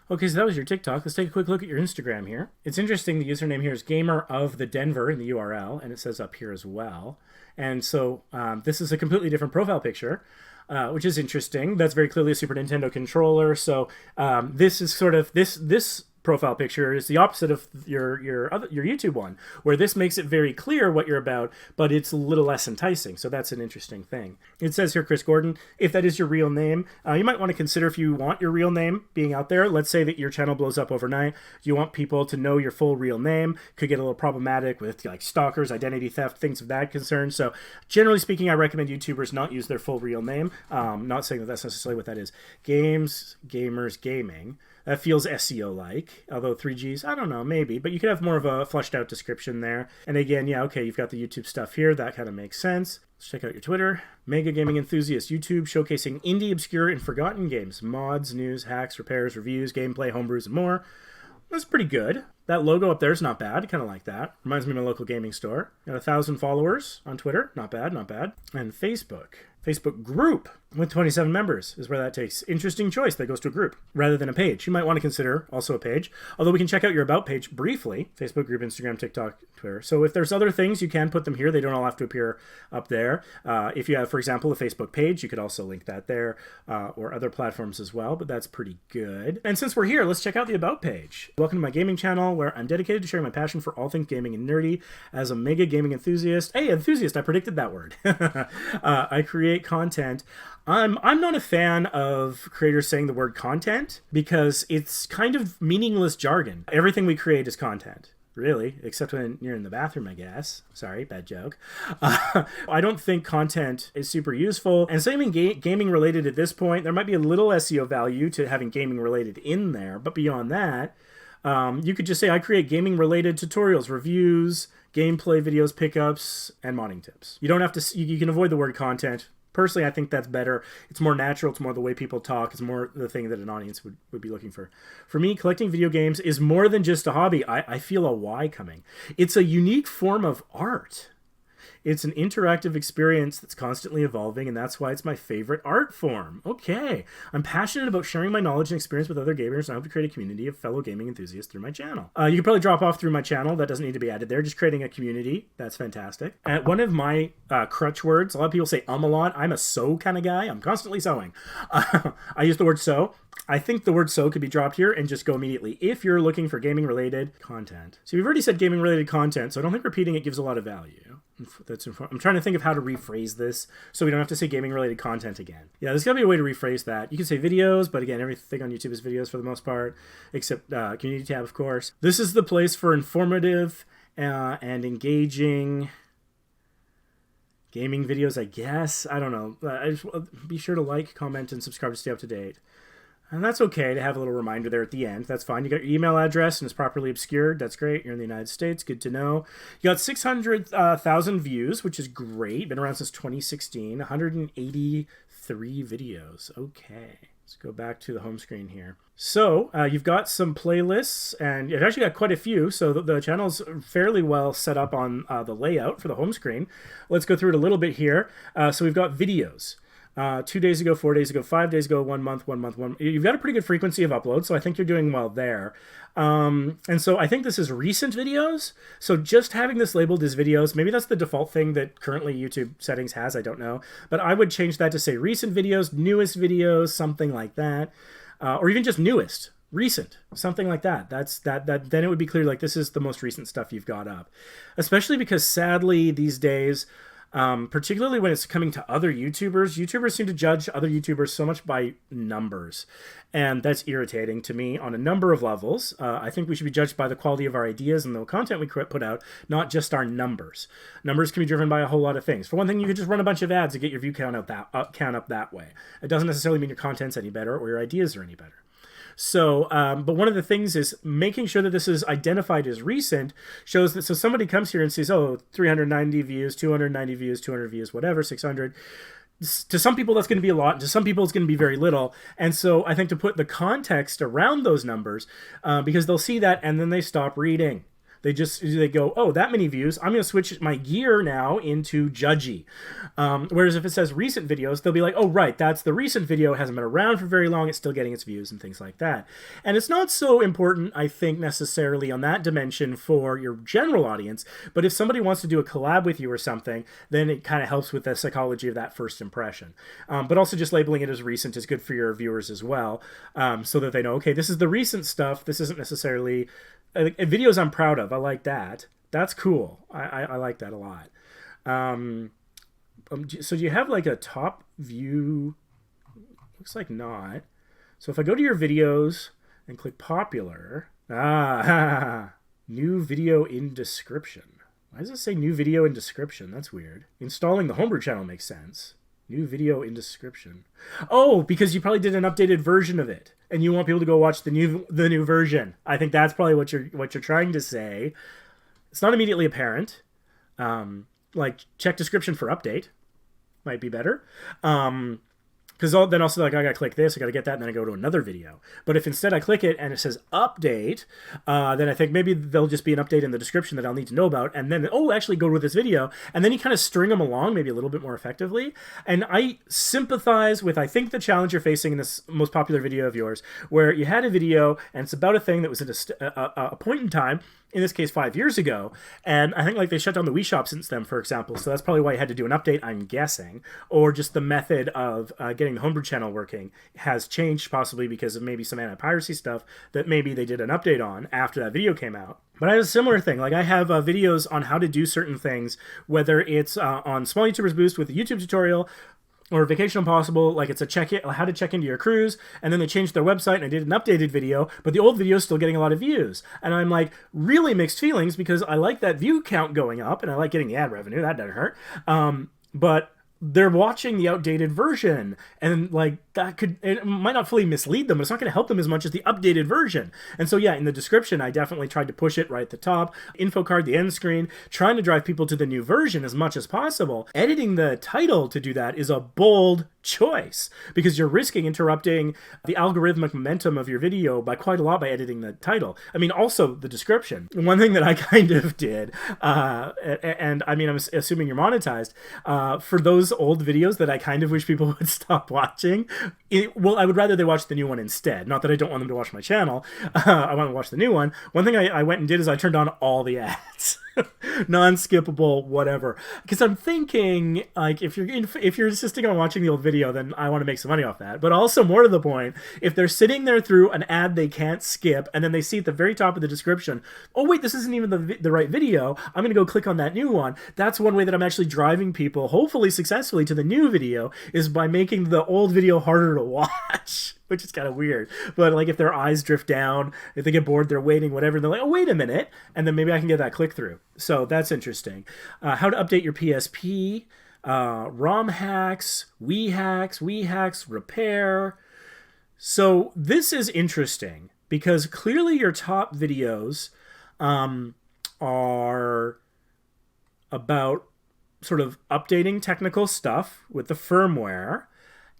Speaker 1: Okay, so that was your TikTok. Let's take a quick look at your Instagram here. It's interesting, the username here is Gamer of the Denver in the URL, and it says up here as well. And so this is a completely different profile picture. Which is interesting. That's very clearly a Super Nintendo controller. So this is sort of this profile picture is the opposite of your YouTube one, where this makes it very clear what you're about, but it's a little less enticing. So that's an interesting thing. It says here, Chris Gordon, if that is your real name, you might want to consider if you want your real name being out there. Let's say that your channel blows up overnight. You want people to know your full real name. Could get a little problematic with like stalkers, identity theft, things of that concern. So generally speaking, I recommend YouTubers not use their full real name. Not saying that that's necessarily what that is. Games, gamers, gaming. That feels SEO-like, although 3Gs, I don't know, maybe. But you could have more of a fleshed-out description there. And again, yeah, okay, you've got the YouTube stuff here. That kind of makes sense. Let's check out your Twitter. Mega Gaming Enthusiast, YouTube, showcasing indie, obscure, and forgotten games. Mods, news, hacks, repairs, reviews, gameplay, homebrews, and more. That's pretty good. That logo up there is not bad. I kind of like that. Reminds me of my local gaming store. Got 1,000 followers on Twitter. Not bad, not bad. And Facebook. Facebook group with 27 members is where that takes. Interesting choice. That goes to a group rather than a page. You might want to consider also a page, although we can check out your about page briefly. Facebook group, Instagram, TikTok, Twitter. So if there's other things, you can put them here. They don't all have to appear up there. If you have, for example, a Facebook page, you could also link that there, or other platforms as well, but that's pretty good. And since we're here, let's check out the about page. Welcome to my gaming channel, where I'm dedicated to sharing my passion for all things gaming and nerdy as a mega gaming enthusiast. Hey, enthusiast, I predicted that word. I create content. I'm not a fan of creators saying the word content because it's kind of meaningless jargon. Everything we create is content. Really, except when you're in the bathroom, I guess. Sorry, bad joke. I don't think content is super useful. And so even gaming related at this point, there might be a little SEO value to having gaming related in there. But beyond that, you could just say, I create gaming related tutorials, reviews, gameplay videos, pickups, and modding tips. You don't have to, you can avoid the word content. Personally, I think that's better. It's more natural. It's more the way people talk. It's more the thing that an audience would be looking for. For me, collecting video games is more than just a hobby. I feel a why coming. It's a unique form of art. It's an interactive experience that's constantly evolving, and that's why it's my favorite art form. Okay. I'm passionate about sharing my knowledge and experience with other gamers, and I hope to create a community of fellow gaming enthusiasts through my channel. You can probably drop off through my channel. That doesn't need to be added there. Just creating a community. That's fantastic. One of my crutch words, a lot of people say a lot. I'm a sew kind of guy. I'm constantly sewing. I use the word sew. I think the word so could be dropped here and just go immediately if you're looking for gaming related content. So we've already said gaming related content, so I don't think repeating it gives a lot of value. I'm trying to think of how to rephrase this so we don't have to say gaming related content again. Yeah, there's got to be a way to rephrase that. You can say videos, but again, everything on YouTube is videos for the most part, except community tab, of course. This is the place for informative and engaging gaming videos, I guess. I don't know. Be sure to like, comment, and subscribe to stay up to date. And that's okay to have a little reminder there at the end. That's fine. You got your email address and it's properly obscured. That's great. You're in the United States. Good to know. You got 600,000 views, which is great. Been around since 2016. 183 videos. Okay. Let's go back to the home screen here. So you've got some playlists, and you've actually got quite a few. So the channel's fairly well set up on the layout for the home screen. Let's go through it a little bit here. So we've got videos. 2 days ago, 4 days ago, 5 days ago, 1 month. You've got a pretty good frequency of upload, so I think you're doing well there. And so I think this is recent videos. So just having this labeled as videos, maybe that's the default thing that currently YouTube settings has, I don't know. But I would change that to say recent videos, newest videos, something like that. Or even just newest, recent, something like that. Then it would be clear like this is the most recent stuff you've got up. Especially because sadly these days, particularly when it's coming to other YouTubers seem to judge other YouTubers so much by numbers. And that's irritating to me on a number of levels. I think we should be judged by the quality of our ideas and the content we put out, not just our numbers. Numbers can be driven by a whole lot of things. For one thing, you could just run a bunch of ads to get your view count up that way. It doesn't necessarily mean your content's any better or your ideas are any better. So, but one of the things is making sure that this is identified as recent shows that, so somebody comes here and sees, oh, 390 views, 290 views, 200 views, whatever, 600. To some people, that's going to be a lot. To some people, it's going to be very little. And so I think to put the context around those numbers, because they'll see that and then they stop reading. They go, oh, that many views, I'm going to switch my gear now into judgy. Whereas if it says recent videos, they'll be like, oh, right, that's the recent video, it hasn't been around for very long, it's still getting its views and things like that. And it's not so important, I think, necessarily on that dimension for your general audience, but if somebody wants to do a collab with you or something, then it kind of helps with the psychology of that first impression. But also just labeling it as recent is good for your viewers as well, so that they know, okay, this is the recent stuff, this isn't necessarily videos I'm proud of. I like that. That's cool. I like that a lot. So do you have like a top view? Looks like not. So if I go to your videos and click popular, new video in description. Why does it say new video in description? That's weird. Installing the homebrew channel makes sense. New video in description. Oh, because you probably did an updated version of it, and you want people to go watch the new version. I think that's probably what you're trying to say. It's not immediately apparent. Like check description for update might be better. Because then also, like, I gotta click this, I gotta get that, and then I go to another video. But if instead I click it and it says update, then I think maybe there'll just be an update in the description that I'll need to know about, and then, oh, actually go with this video, and then you kind of string them along maybe a little bit more effectively. And I sympathize with, I think, the challenge you're facing in this most popular video of yours, where you had a video, and it's about a thing that was at a point in time, in this case 5 years ago, and I think like they shut down the Wii Shop since then, for example, so that's probably why you had to do an update, I'm guessing, or just the method of getting the homebrew channel working has changed, possibly because of maybe some anti-piracy stuff that maybe they did an update on after that video came out. But I have a similar thing. Like I have videos on how to do certain things, whether it's on Small YouTubers Boost with a YouTube tutorial, or Vacation Impossible, like it's how to check into your cruise, and then they changed their website and I did an updated video, but the old video is still getting a lot of views. And I'm like, really mixed feelings, because I like that view count going up and I like getting the ad revenue, that doesn't hurt. But they're watching the outdated version, and like it might not fully mislead them, but it's not going to help them as much as the updated version. And so yeah, in the description I definitely tried to push it right at the top, info card, the end screen, trying to drive people to the new version as much as possible. Editing the title to do that is a bold choice, because you're risking interrupting the algorithmic momentum of your video by quite a lot by editing the title. I mean, also the description. One thing that I kind of did, and I mean, I'm assuming you're monetized, for those old videos that I kind of wish people would stop watching, well, I would rather they watch the new one instead. Not that I don't want them to watch my channel. I want to watch the new one. One thing I went and did is I turned on all the ads. Non-skippable, whatever. Because I'm thinking, like, if you're insisting on watching the old video, then I want to make some money off that. But also, more to the point, if they're sitting there through an ad they can't skip, and then they see at the very top of the description, oh wait, this isn't even the right video, I'm going to go click on that new one. That's one way that I'm actually driving people, hopefully successfully, to the new video, is by making the old video harder to watch. Which is kind of weird. But like if their eyes drift down, if they get bored, they're waiting, whatever, and they're like, oh, wait a minute. And then maybe I can get that click through. So that's interesting. How to update your PSP, ROM hacks, Wii hacks, repair. So this is interesting because clearly your top videos are about sort of updating technical stuff with the firmware.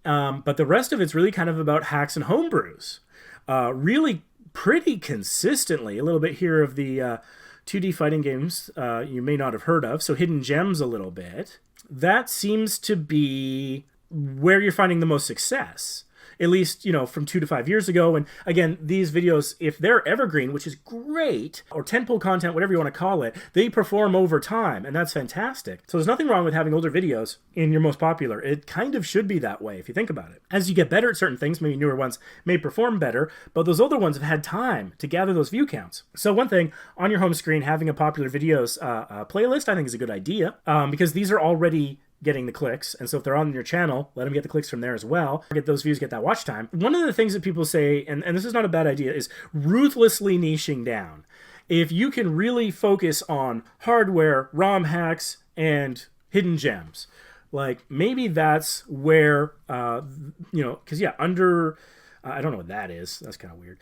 Speaker 1: But the rest of it's really kind of about hacks and homebrews. Really pretty consistently. A little bit here of the 2D fighting games you may not have heard of. So hidden gems a little bit. That seems to be where you're finding the most success. At least, you know, from 2 to 5 years ago. And again, these videos, if they're evergreen, which is great, or tentpole content, whatever you want to call it, they perform over time, and that's fantastic. So there's nothing wrong with having older videos in your most popular. It kind of should be that way if you think about it. As you get better at certain things, maybe newer ones may perform better, but those older ones have had time to gather those view counts. So one thing, on your home screen, having a popular videos playlist, I think is a good idea, because these are already getting the clicks, and so if they're on your channel, let them get the clicks from there as well. Get those views, get that watch time. One of the things that people say, and this is not a bad idea, is ruthlessly niching down. If you can really focus on hardware, ROM hacks, and hidden gems, like maybe that's where, you know, because yeah, under, I don't know what that is. That's kind of weird.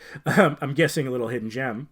Speaker 1: I'm guessing a little hidden gem.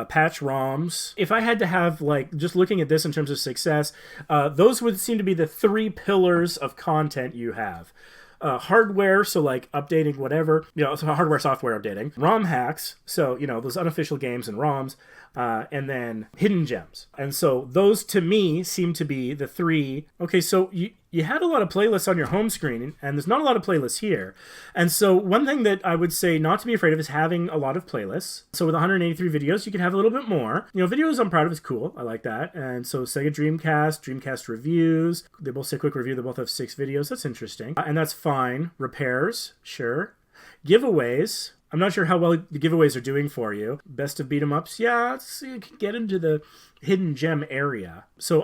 Speaker 1: Patch ROMs. If I had to have, like, just looking at this in terms of success, those would seem to be the 3 pillars of content you have. hardware, so like updating whatever, so hardware, software updating, ROM hacks, so those unofficial games and ROMs, and then hidden gems. And so those to me seem to be the three. Okay, so you had a lot of playlists on your home screen, and there's not a lot of playlists here. And so one thing that I would say not to be afraid of is having a lot of playlists. So with 183 videos, you can have a little bit more. Videos I'm proud of is cool. I like that. And so Sega Dreamcast reviews. They both say quick review. They both have 6 videos. That's interesting. And that's fine. Repairs, sure. Giveaways. I'm not sure how well the giveaways are doing for you. Best of beat 'em ups, yeah, you can get into the hidden gem area. So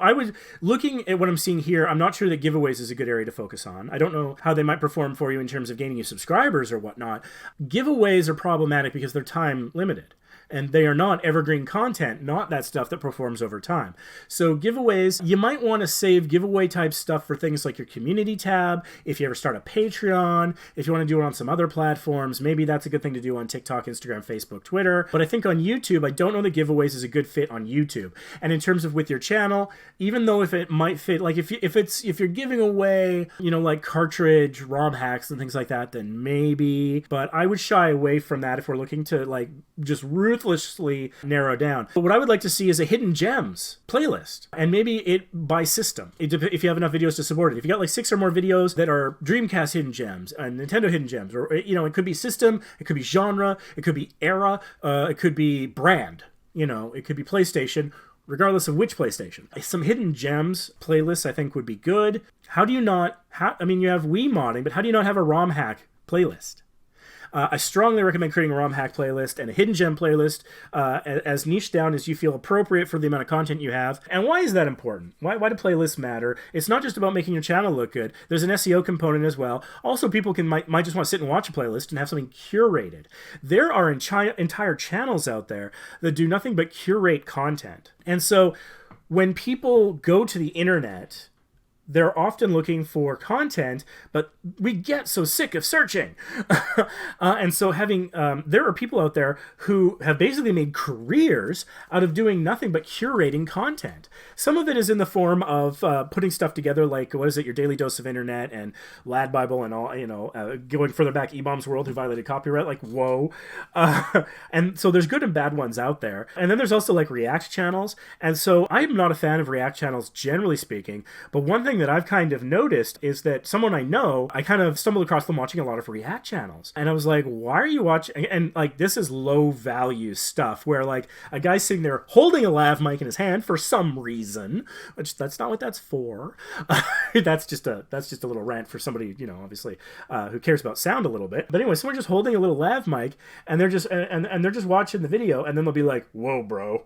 Speaker 1: looking at what I'm seeing here, I'm not sure that giveaways is a good area to focus on. I don't know how they might perform for you in terms of gaining you subscribers or whatnot. Giveaways are problematic because they're time limited. And they are not evergreen content, not that stuff that performs over time. So giveaways, you might want to save giveaway type stuff for things like your community tab. If you ever start a Patreon, if you want to do it on some other platforms, maybe that's a good thing to do on TikTok, Instagram, Facebook, Twitter. But I think on YouTube, I don't know that giveaways is a good fit on YouTube. And in terms of with your channel, even though if it might fit, like if you're giving away, like cartridge ROM hacks and things like that, then maybe. But I would shy away from that if we're looking to like just ruthlessly narrow down. But what I would like to see is a hidden gems playlist, and maybe it by system. If you have enough videos to support it. If you got like 6 or more videos that are Dreamcast hidden gems and Nintendo hidden gems, or it could be system, it could be genre, it could be era, it could be brand, it could be PlayStation, regardless of which PlayStation. Some hidden gems playlists I think would be good. How do you not you have Wii modding, but how do you not have a ROM hack playlist? I strongly recommend creating a ROM hack playlist and a hidden gem playlist as niche down as you feel appropriate for the amount of content you have. And why is that important? Why do playlists matter? It's not just about making your channel look good. There's an SEO component as well. Also, people might just want to sit and watch a playlist and have something curated. There are entire channels out there that do nothing but curate content. And so when people go to the internet, they're often looking for content, but we get so sick of searching. And so there are people out there who have basically made careers out of doing nothing but curating content. Some of it is in the form of putting stuff together like, your Daily Dose of Internet and Lad Bible and all, going further back, E-Bomb's World, who violated copyright, like, whoa. And so there's good and bad ones out there. And then there's also like React channels. And so I'm not a fan of React channels, generally speaking, but one thing that I've kind of noticed is that someone I know, I kind of stumbled across them watching a lot of React channels. And I was like, why are you watching? And like, this is low value stuff where like a guy's sitting there holding a lav mic in his hand for some reason, which that's not what that's for. That's just a little rant for somebody, obviously, who cares about sound a little bit. But anyway, someone just holding a little lav mic and they're just, and they're just watching the video, and then they'll be like, whoa, bro.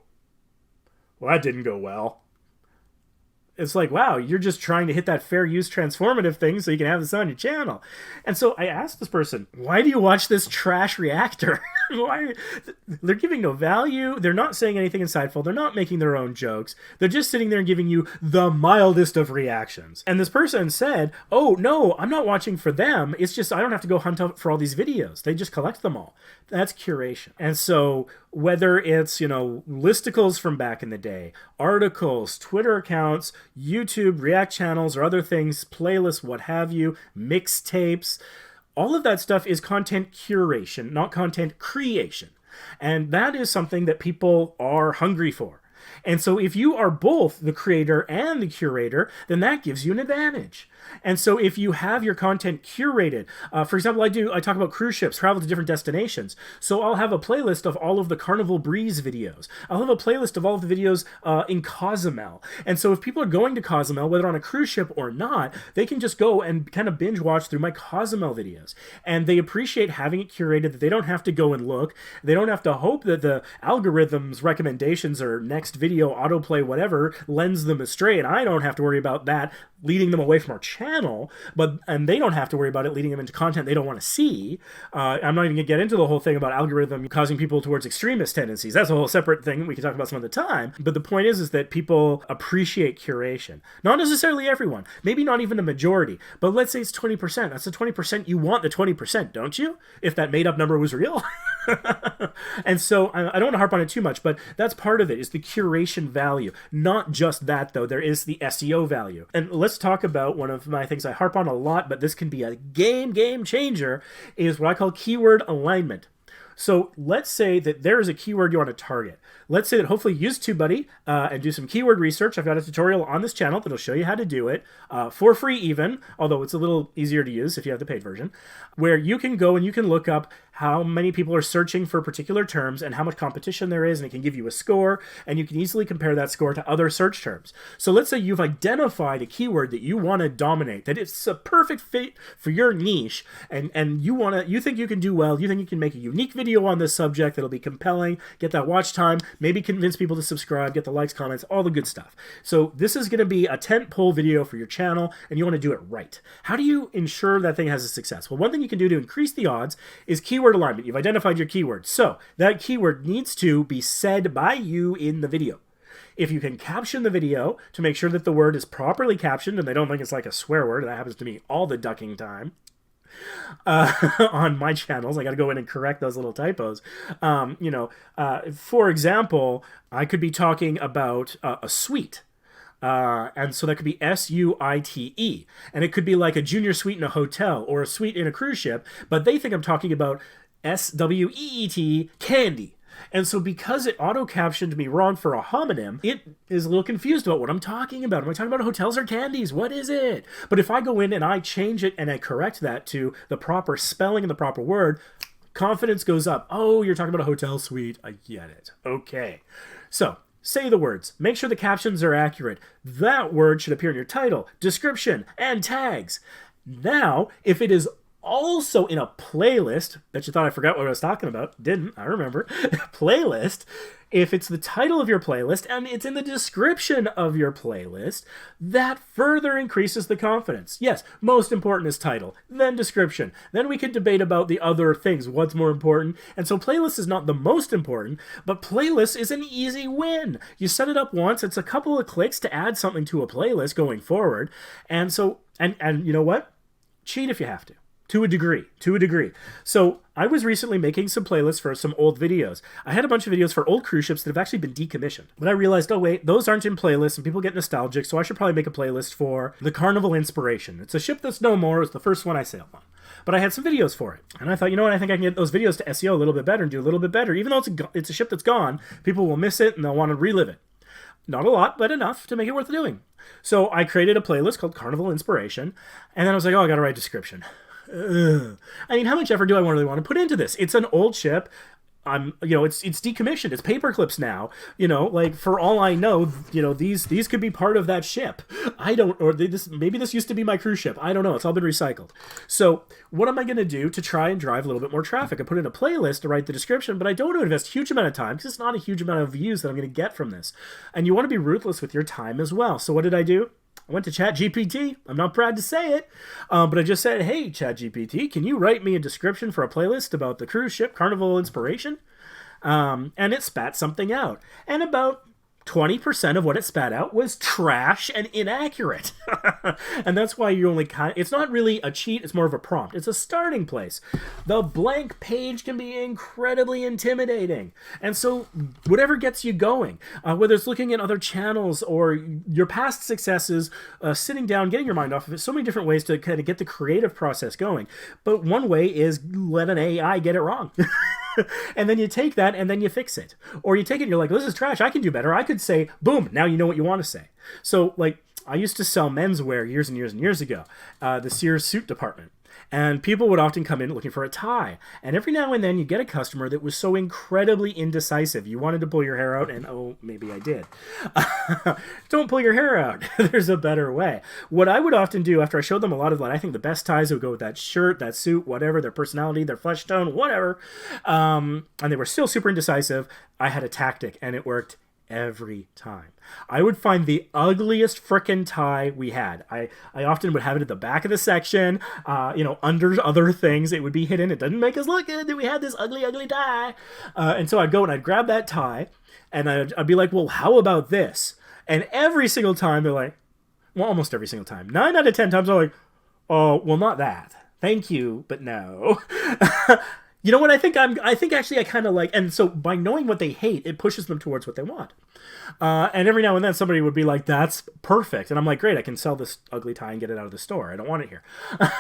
Speaker 1: Well, that didn't go well. It's like, wow, you're just trying to hit that fair use transformative thing so you can have this on your channel. And so I asked this person, why do you watch this trash reactor? They're giving no value. They're not saying anything insightful. They're not making their own jokes. They're just sitting there and giving you the mildest of reactions. And this person said, oh, no, I'm not watching for them. It's just I don't have to go hunt out for all these videos. They just collect them all. That's curation. And so whether it's, listicles from back in the day, articles, Twitter accounts, YouTube, React channels, or other things, playlists, what have you, mixtapes, all of that stuff is content curation, not content creation. And that is something that people are hungry for. And so if you are both the creator and the curator, then that gives you an advantage. And so if you have your content curated, for example, I talk about cruise ships, travel to different destinations. So I'll have a playlist of all of the Carnival Breeze videos. I'll have a playlist of all of the videos in Cozumel. And so if people are going to Cozumel, whether on a cruise ship or not, they can just go and kind of binge watch through my Cozumel videos. And they appreciate having it curated, that they don't have to go and look. They don't have to hope that the algorithm's recommendations or next video, autoplay, whatever, lends them astray. And I don't have to worry about that leading them away from our channel, and they don't have to worry about it leading them into content they don't want to see. I'm not even gonna get into the whole thing about algorithm causing people towards extremist tendencies. That's a whole separate thing we can talk about some other time. But the point is that people appreciate curation. Not necessarily everyone, maybe not even a majority, but let's say it's 20%. That's the 20% you want, the 20%, don't you? If that made up number was real. And so I don't want to harp on it too much, but that's part of it, is the curation value. Not just that, though. There is the SEO value. And let's talk about one of my things I harp on a lot, but this can be a game changer, is what I call keyword alignment. So let's say that there is a keyword you want to target. Let's say that hopefully you use TubeBuddy and do some keyword research. I've got a tutorial on this channel that'll show you how to do it for free even, although it's a little easier to use if you have the paid version, where you can go and you can look up how many people are searching for particular terms and how much competition there is, and it can give you a score, and you can easily compare that score to other search terms. So let's say you've identified a keyword that you want to dominate, that it's a perfect fit for your niche, and you think you can do well, you think you can make a unique video on this subject that'll be compelling, get that watch time, maybe convince people to subscribe, get the likes, comments, all the good stuff. So this is going to be a tentpole video for your channel, and you want to do it right. How do you ensure that thing has a success? Well, one thing you can do to increase the odds is keyword alignment. You've identified your keyword. So that keyword needs to be said by you in the video. If you can caption the video to make sure that the word is properly captioned and they don't think it's like a swear word, that happens to me all the ducking time. On my channels, I got to go in and correct those little typos. For example, I could be talking about a suite. And so that could be SUITE. And it could be like a junior suite in a hotel or a suite in a cruise ship, but they think I'm talking about SWEET, candy. And so because it auto-captioned me wrong for a homonym, it is a little confused about what I'm talking about. Am I talking about hotels or candies? What is it? But if I go in and I change it and I correct that to the proper spelling and the proper word, confidence goes up. Oh, you're talking about a hotel suite. I get it. Okay. So say the words. Make sure the captions are accurate. That word should appear in your title, description, and tags. Now, if it is also in a playlist, bet you thought I forgot what I was talking about. Didn't. I remember. Playlist. If it's the title of your playlist and it's in the description of your playlist, that further increases the confidence. Yes, most important is title, then description. Then we can debate about the other things, what's more important. And so playlist is not the most important, but playlist is an easy win. You set it up once, it's a couple of clicks to add something to a playlist going forward. And so, and you know what? Cheat if you have to. To a degree. So I was recently making some playlists for some old videos. I had a bunch of videos for old cruise ships that have actually been decommissioned. But I realized, oh wait, those aren't in playlists and people get nostalgic, so I should probably make a playlist for the Carnival Inspiration. It's a ship that's no more. It was the first one I sailed on. But I had some videos for it. And I thought, you know what, I think I can get those videos to SEO a little bit better and do a little bit better. Even though it's a ship that's gone, people will miss it and they'll want to relive it. Not a lot, but enough to make it worth doing. So I created a playlist called Carnival Inspiration, and then I was like, oh, I gotta write a description. I mean, how much effort do I really want to put into this? It's an old ship. It's decommissioned. It's paper clips now. Like for all I know, these could be part of that ship. Maybe this used to be my cruise ship. I don't know. It's all been recycled. So what am I going to do to try and drive a little bit more traffic? I put in a playlist to write the description, but I don't want to invest a huge amount of time because it's not a huge amount of views that I'm going to get from this. And you want to be ruthless with your time as well. So what did I do? I went to ChatGPT. I'm not proud to say it, but I just said, hey, ChatGPT, can you write me a description for a playlist about the cruise ship Carnival Inspiration? And it spat something out. And about 20% of what it spat out was trash and inaccurate. And that's why you only it's not really a cheat, it's more of a prompt. It's a starting place. The blank page can be incredibly intimidating. And so whatever gets you going, whether it's looking at other channels or your past successes, sitting down, getting your mind off of it, so many different ways to kind of get the creative process going. But one way is let an AI get it wrong. And then you take that and then you fix it. Or you take it and you're like, this is trash, I can do better. I could say, boom, now you know what you want to say. So like I used to sell menswear years and years ago, the Sears suit department. And people would often come in looking for a tie. And every now and then you get a customer that was so incredibly indecisive. You wanted to pull your hair out, and oh, maybe I did. Don't pull your hair out. There's a better way. What I would often do after I showed them a lot of what I think the best ties would go with that shirt, that suit, whatever, their personality, their flesh tone, whatever. And they were still super indecisive. I had a tactic, and it worked every time. I would find the ugliest frickin' tie we had. I often would have it at the back of the section, under other things. It would be hidden. It doesn't make us look good that we had this ugly tie. And so I'd go and I'd grab that tie, and I'd be like, well, how about this? And every single time they're like, well, almost every single time, 9 out of 10 times they're like, oh, well, not that. Thank you, but no. You know what I think actually I kind of like, and so by knowing what they hate, it pushes them towards what they want. And every now and then somebody would be like, that's perfect. And I'm like, great, I can sell this ugly tie and get it out of the store. I don't want it here.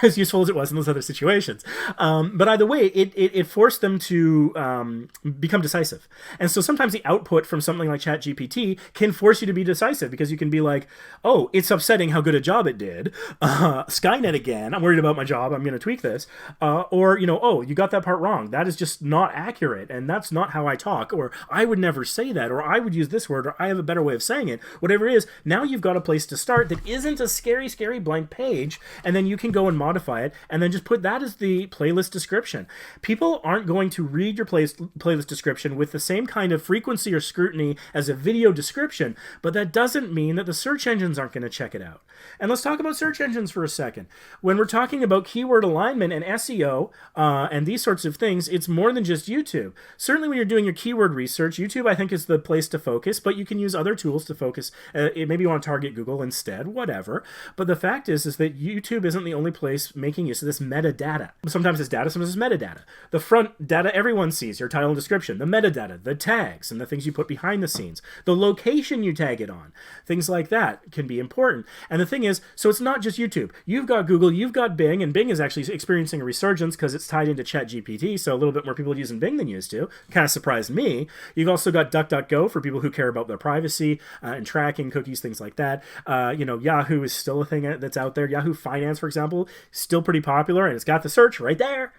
Speaker 1: As useful as it was in those other situations. But either way, it forced them to become decisive. And so sometimes the output from something like ChatGPT can force you to be decisive, because you can be like, oh, it's upsetting how good a job it did. Skynet again. I'm worried about my job. I'm going to tweak this. Or, oh, you got that part wrong. That is just not accurate. And that's not how I talk. Or I would never say that. Or I would use this word. Or I have a better way of saying it. Whatever it is, now you've got a place to start that isn't a scary, scary blank page. And then you can go and modify it. And then just put that as the playlist description. People aren't going to read your playlist description with the same kind of frequency or scrutiny as a video description. But that doesn't mean that the search engines aren't going to check it out. And let's talk about search engines for a second. When we're talking about keyword alignment and SEO and these sorts of things, it's more than just YouTube. Certainly when you're doing your keyword research, YouTube I think is the place to focus, but you can use other tools to focus. Maybe you want to target Google instead, whatever. But the fact is that YouTube isn't the only place making use of this metadata. Sometimes it's data, sometimes it's metadata. The front data everyone sees, your title and description, the metadata, the tags, and the things you put behind the scenes, the location you tag it on, things like that can be important. And the thing is, so it's not just YouTube. You've got Google, you've got Bing, and Bing is actually experiencing a resurgence because it's tied into ChatGPT, so a little bit more people are using Bing than used to. Kind of surprised me. You've also got DuckDuckGo for people who care about their privacy and tracking cookies, things like that. Yahoo is still a thing that's out there. Yahoo Finance, for example, still pretty popular, and it's got the search right there.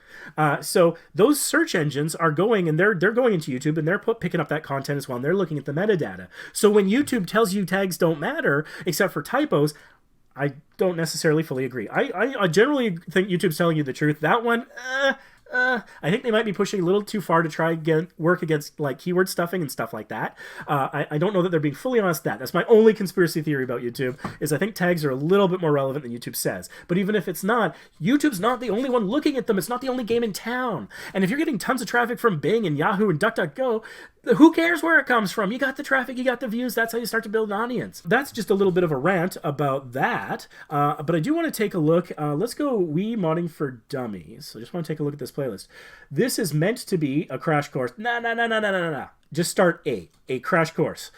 Speaker 1: So those search engines are going, and they're going into YouTube, and they're picking up that content as well, and they're looking at the metadata. So when YouTube tells you tags don't matter, except for typos, I don't necessarily fully agree. I generally think YouTube's telling you the truth. That one, I think they might be pushing a little too far to try and work against like keyword stuffing and stuff like that. I don't know that they're being fully honest. That's my only conspiracy theory about YouTube, is I think tags are a little bit more relevant than YouTube says. But even if it's not, YouTube's not the only one looking at them. It's not the only game in town. And if you're getting tons of traffic from Bing and Yahoo and DuckDuckGo, who cares where it comes from? You got the traffic, you got the views. That's how you start to build an audience. That's just a little bit of a rant about that. But I do want to take a look. Let's go Wii Modding for Dummies. So I just want to take a look at this playlist. This is meant to be a crash course. Nah. Just start a crash course.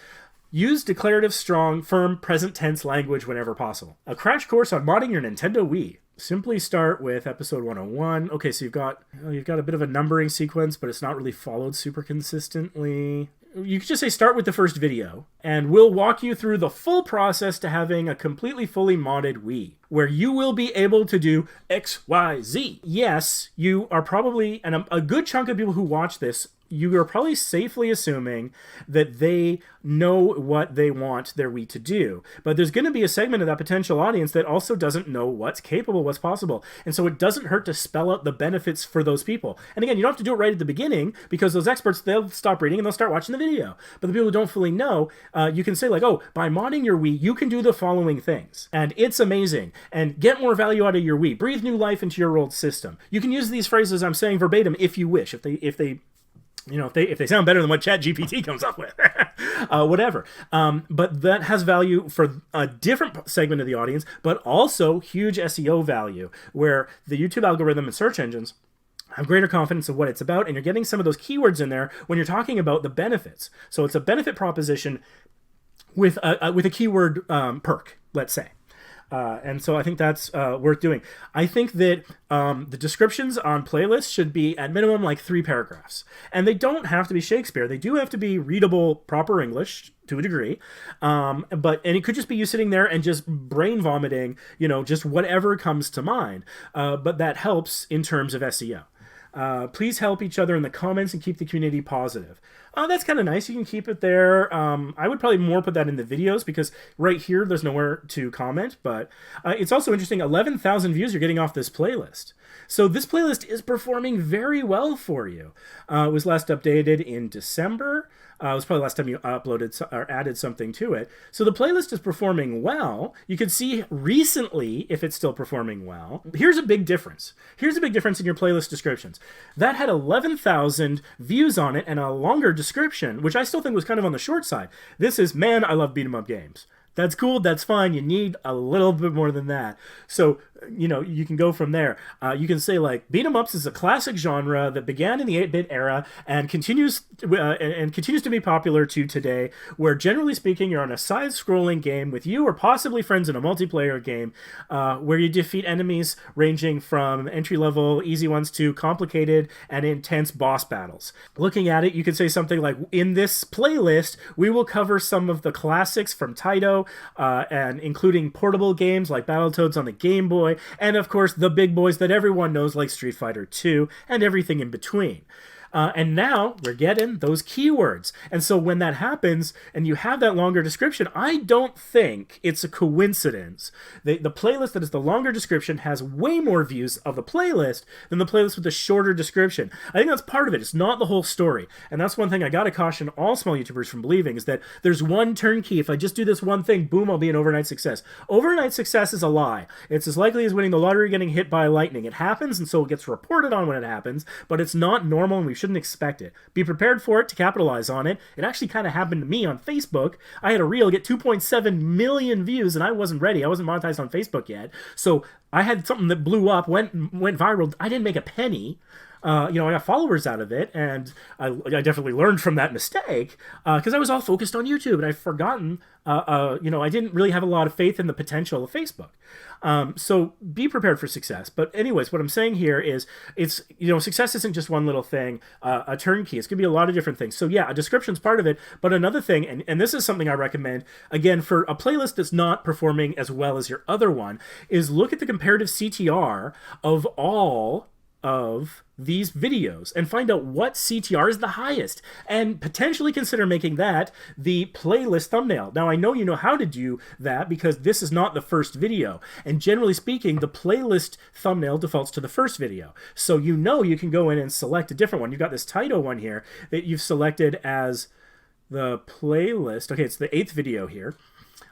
Speaker 1: Use declarative, strong, firm, present tense language whenever possible. A crash course on modding your Nintendo Wii. Simply start with episode 101. Okay, so you've got a bit of a numbering sequence, but it's not really followed super consistently. You could just say start with the first video, and we'll walk you through the full process to having a completely fully modded Wii, where you will be able to do X, Y, Z. Yes, you are probably, and a good chunk of people who watch this, you are probably safely assuming that they know what they want their Wii to do. But there's going to be a segment of that potential audience that also doesn't know what's capable, what's possible. And so it doesn't hurt to spell out the benefits for those people. And again, you don't have to do it right at the beginning, because those experts, they'll stop reading and they'll start watching the video. But the people who don't fully know, you can say like, oh, by modding your Wii, you can do the following things. And it's amazing. And get more value out of your Wii. Breathe new life into your old system. You can use these phrases I'm saying verbatim if you wish, if they sound better than what ChatGPT comes up with, whatever. But that has value for a different segment of the audience, but also huge SEO value, where the YouTube algorithm and search engines have greater confidence of what it's about, and you're getting some of those keywords in there when you're talking about the benefits. So it's a benefit proposition with a keyword perk, let's say. And so I think that's worth doing. I think that the descriptions on playlists should be at minimum like 3 paragraphs. And they don't have to be Shakespeare. They do have to be readable, proper English to a degree. And it could just be you sitting there and just brain vomiting, just whatever comes to mind. But that helps in terms of SEO. Please help each other in the comments and keep the community positive. That's kind of nice. You can keep it there. I would probably more put that in the videos, because right here there's nowhere to comment. But it's also interesting, 11,000 views you're getting off this playlist. So this playlist is performing very well for you. It was last updated in December. It was probably last time you uploaded or added something to it. So the playlist is performing well. You can see recently if it's still performing well. Here's a big difference. Here's a big difference in your playlist descriptions. That had 11,000 views on it and a longer description, which I still think was kind of on the short side. This is, man, I love beat 'em up games. That's cool. That's fine. You need a little bit more than that. So you can go from there. You can say like beat 'em ups is a classic genre that began in the 8-bit era and continues to be popular to today, where generally speaking you're on a side-scrolling game with you or possibly friends in a multiplayer game, where you defeat enemies ranging from entry-level easy ones to complicated and intense boss battles. Looking at it, you could say something like, in this playlist we will cover some of the classics from Taito, and including portable games like Battletoads on the Game Boy, and of course the big boys that everyone knows like Street Fighter 2 and everything in between. And now we're getting those keywords. And so when that happens and you have that longer description, I don't think it's a coincidence. The playlist that is the longer description has way more views of the playlist than the playlist with the shorter description. I think that's part of it. It's not the whole story. And that's one thing I got to caution all small YouTubers from believing, is that there's one turnkey. If I just do this one thing, boom, I'll be an overnight success. Overnight success is a lie. It's as likely as winning the lottery or getting hit by lightning. It happens, and so it gets reported on when it happens, but it's not normal, and we shouldn't expect it. Be prepared for it to capitalize on it. It actually kind of happened to me on Facebook. I had a reel get 2.7 million views, and I wasn't ready. I wasn't monetized on Facebook yet. So I had something that blew up, went viral. I didn't make a penny. I got followers out of it, and I definitely learned from that mistake, because I was all focused on YouTube, and I'd forgotten, I didn't really have a lot of faith in the potential of Facebook. So be prepared for success. But anyways, what I'm saying here is, it's, success isn't just one little thing, a turnkey. It's going to be a lot of different things. So yeah, a description's part of it, but another thing, and this is something I recommend, again, for a playlist that's not performing as well as your other one, is look at the comparative CTR of all of these videos and find out what CTR is the highest, and potentially consider making that the playlist thumbnail. Now, I know you know how to do that because this is not the first video, and generally speaking the playlist thumbnail defaults to the first video, so you can go in and select a different one. You've got this Taito one here that you've selected as the playlist. Okay, it's the 8th video here.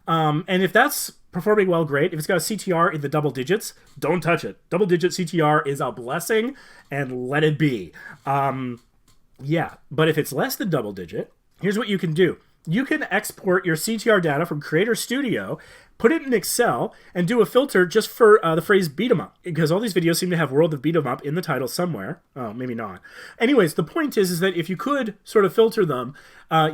Speaker 1: And if that's performing well, great. If it's got a CTR in the double digits, don't touch it. Double digit CTR is a blessing, and let it be. Yeah, but if it's less than double digit, here's what you can do. You can export your CTR data from Creator Studio, put it in Excel, and do a filter just for the phrase beat 'em up, because all these videos seem to have World of Beat 'em Up in the title somewhere. Oh, maybe not. Anyways, the point is that if you could sort of filter them,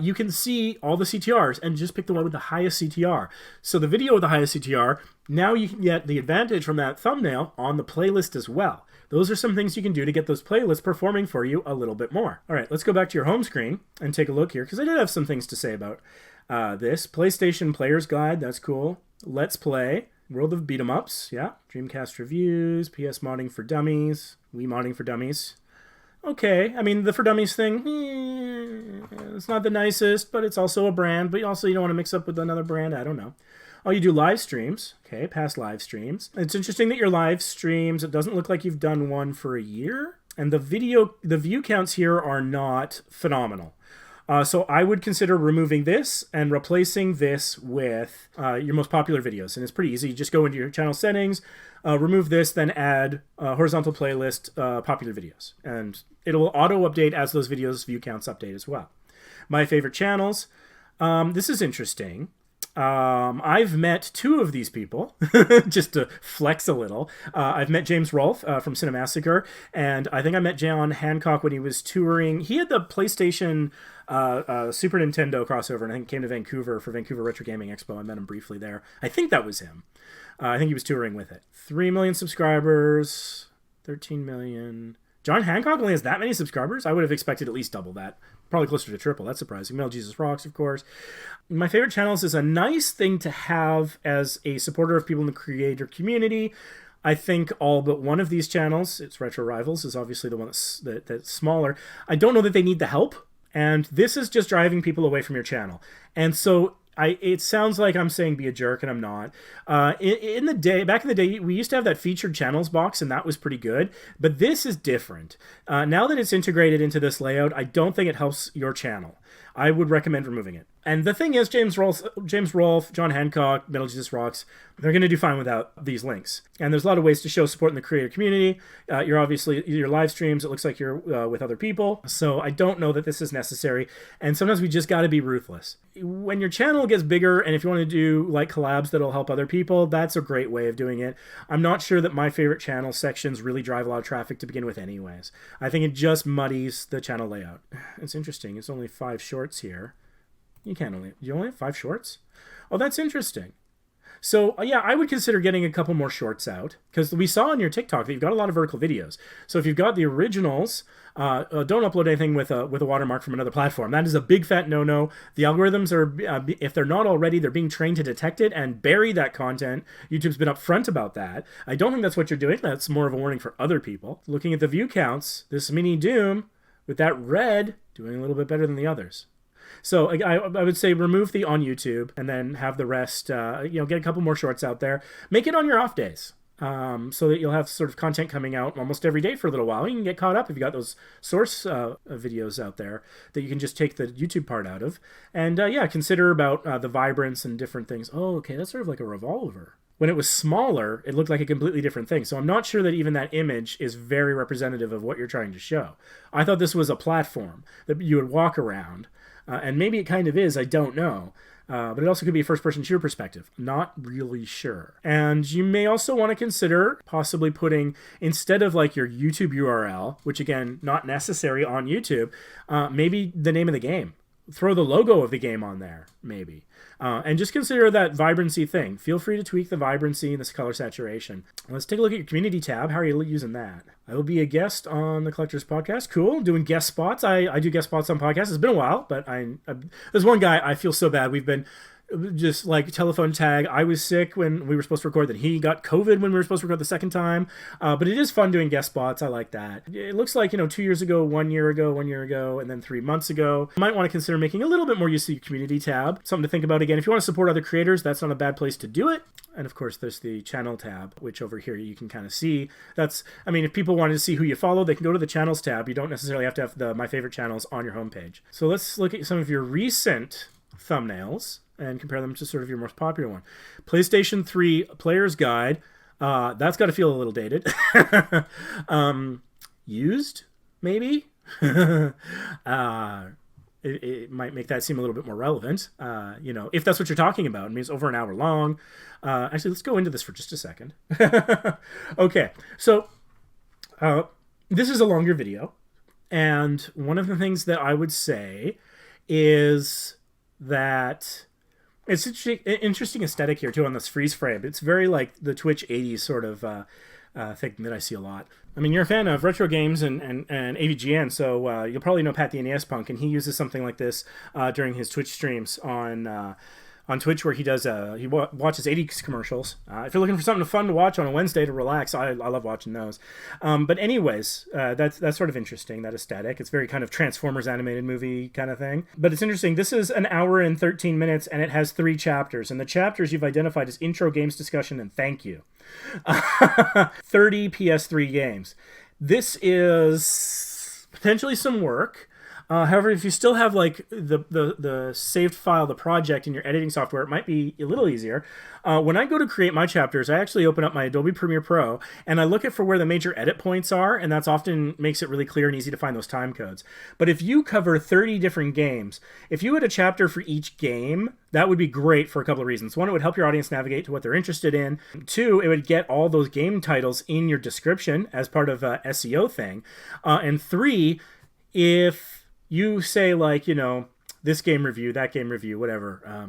Speaker 1: you can see all the CTRs and just pick the one with the highest CTR. So the video with the highest CTR, now you can get the advantage from that thumbnail on the playlist as well. Those are some things you can do to get those playlists performing for you a little bit more. All right, let's go back to your home screen and take a look here, because I did have some things to say about this. PlayStation Player's Guide, that's cool. Let's Play, World of Beat 'em Ups, yeah. Dreamcast Reviews, PS Modding for Dummies, Wii Modding for Dummies. Okay, I mean, the For Dummies thing, it's not the nicest, but it's also a brand, but also you don't want to mix up with another brand, I don't know. Oh, you do live streams. Okay, past live streams. It's interesting that your live streams, it doesn't look like you've done one for a year. And the view counts here are not phenomenal. So I would consider removing this and replacing this with your most popular videos. And it's pretty easy. You just go into your channel settings, remove this, then add horizontal playlist popular videos. And it'll auto-update as those videos' view counts update as well. My favorite channels. This is interesting. I've met 2 of these people, just to flex a little. I've met James Rolfe from Cinemassacre, and I think I met John Hancock when he was touring. He had the PlayStation Super Nintendo crossover, and I think came to Vancouver for Vancouver Retro Gaming Expo. I met him briefly there. I think that was him. I think he was touring with it. 3 million subscribers, 13 million. John Hancock only has that many subscribers? I would have expected at least double that. Probably closer to triple. That's surprising. Metal Jesus Rocks, of course. My favorite channels is a nice thing to have as a supporter of people in the creator community. I think all but one of these channels, it's Retro Rivals, is obviously the one that's smaller. I don't know that they need the help, and this is just driving people away from your channel. And so it sounds like I'm saying be a jerk, and I'm not. Back in the day, we used to have that featured channels box, and that was pretty good. But this is different. Now that it's integrated into this layout, I don't think it helps your channel. I would recommend removing it. And the thing is, James Rolfe, John Hancock, Metal Jesus Rocks, they're going to do fine without these links. And there's a lot of ways to show support in the creator community. Your live streams, it looks like you're with other people. So I don't know that this is necessary. And sometimes we just got to be ruthless. When your channel gets bigger, and if you want to do like collabs that'll help other people, that's a great way of doing it. I'm not sure that my favorite channel sections really drive a lot of traffic to begin with anyways. I think it just muddies the channel layout. It's interesting. It's only 5 shorts here. You only have 5 shorts? Oh, that's interesting. So yeah, I would consider getting a couple more shorts out, because we saw on your TikTok that you've got a lot of vertical videos. So if you've got the originals, don't upload anything with a watermark from another platform. That is a big fat no-no. The algorithms are, if they're not already, they're being trained to detect it and bury that content. YouTube's been upfront about that. I don't think that's what you're doing. That's more of a warning for other people. Looking at the view counts, this mini Doom with that red doing a little bit better than the others. So I would say remove the on YouTube and then have the rest, get a couple more shorts out there. Make it on your off days, so that you'll have sort of content coming out almost every day for a little while. You can get caught up if you got those source videos out there that you can just take the YouTube part out of. And consider about the vibrance and different things. Oh, okay, that's sort of like a revolver. When it was smaller, it looked like a completely different thing. So I'm not sure that even that image is very representative of what you're trying to show. I thought this was a platform that you would walk around. And maybe it kind of is, I don't know. But it also could be a first-person shooter perspective. Not really sure. And you may also want to consider possibly putting, instead of like your YouTube URL, which again, not necessary on YouTube, maybe the name of the game. Throw the logo of the game on there, maybe. And just consider that vibrancy thing. Feel free to tweak the vibrancy and this color saturation. Let's take a look at your community tab. How are you using that? I will be a guest on the Collectors Podcast. Cool. Doing guest spots. I do guest spots on podcasts. It's been a while, but there's one guy I feel so bad. We've been just like telephone tag. I was sick when we were supposed to record, then he got COVID when we were supposed to record the second time. But it is fun doing guest spots. I like that. It looks like, 2 years ago, 1 year ago, and then 3 months ago. You might want to consider making a little bit more use of your community tab. Something to think about again. If you want to support other creators, that's not a bad place to do it. And of course, there's the channel tab, which over here you can kind of see. If people wanted to see who you follow, they can go to the channels tab. You don't necessarily have to have the My Favorite Channels on your homepage. So let's look at some of your recent thumbnails and compare them to sort of your most popular one. PlayStation 3 Player's Guide. That's got to feel a little dated. Used, maybe? It might make that seem a little bit more relevant. If that's what you're talking about. I mean, it's over an hour long. Actually, let's go into this for just a second. Okay, so this is a longer video. And one of the things that I would say is that it's interesting aesthetic here, too, on this freeze frame. It's very like the Twitch 80s sort of thing that I see a lot. I mean, you're a fan of retro games and AVGN, so you'll probably know Pat the NES Punk, and he uses something like this during his Twitch streams on Twitch, where he does he watches 80s commercials. If you're looking for something fun to watch on a Wednesday to relax, I love watching those. But anyways, that's sort of interesting, that aesthetic. It's very kind of Transformers animated movie kind of thing. But it's interesting. This is an hour and 13 minutes, and it has 3 chapters. And the chapters you've identified as intro, games discussion, and thank you. 30 PS3 games. This is potentially some work. However, if you still have like the saved file, the project in your editing software, it might be a little easier. When I go to create my chapters, I actually open up my Adobe Premiere Pro and I look at for where the major edit points are, and that's often makes it really clear and easy to find those time codes. But if you cover 30 different games, if you had a chapter for each game, that would be great for a couple of reasons. One, it would help your audience navigate to what they're interested in. 2, it would get all those game titles in your description as part of a SEO thing. And 3, if you say like, this game review, that game review, whatever,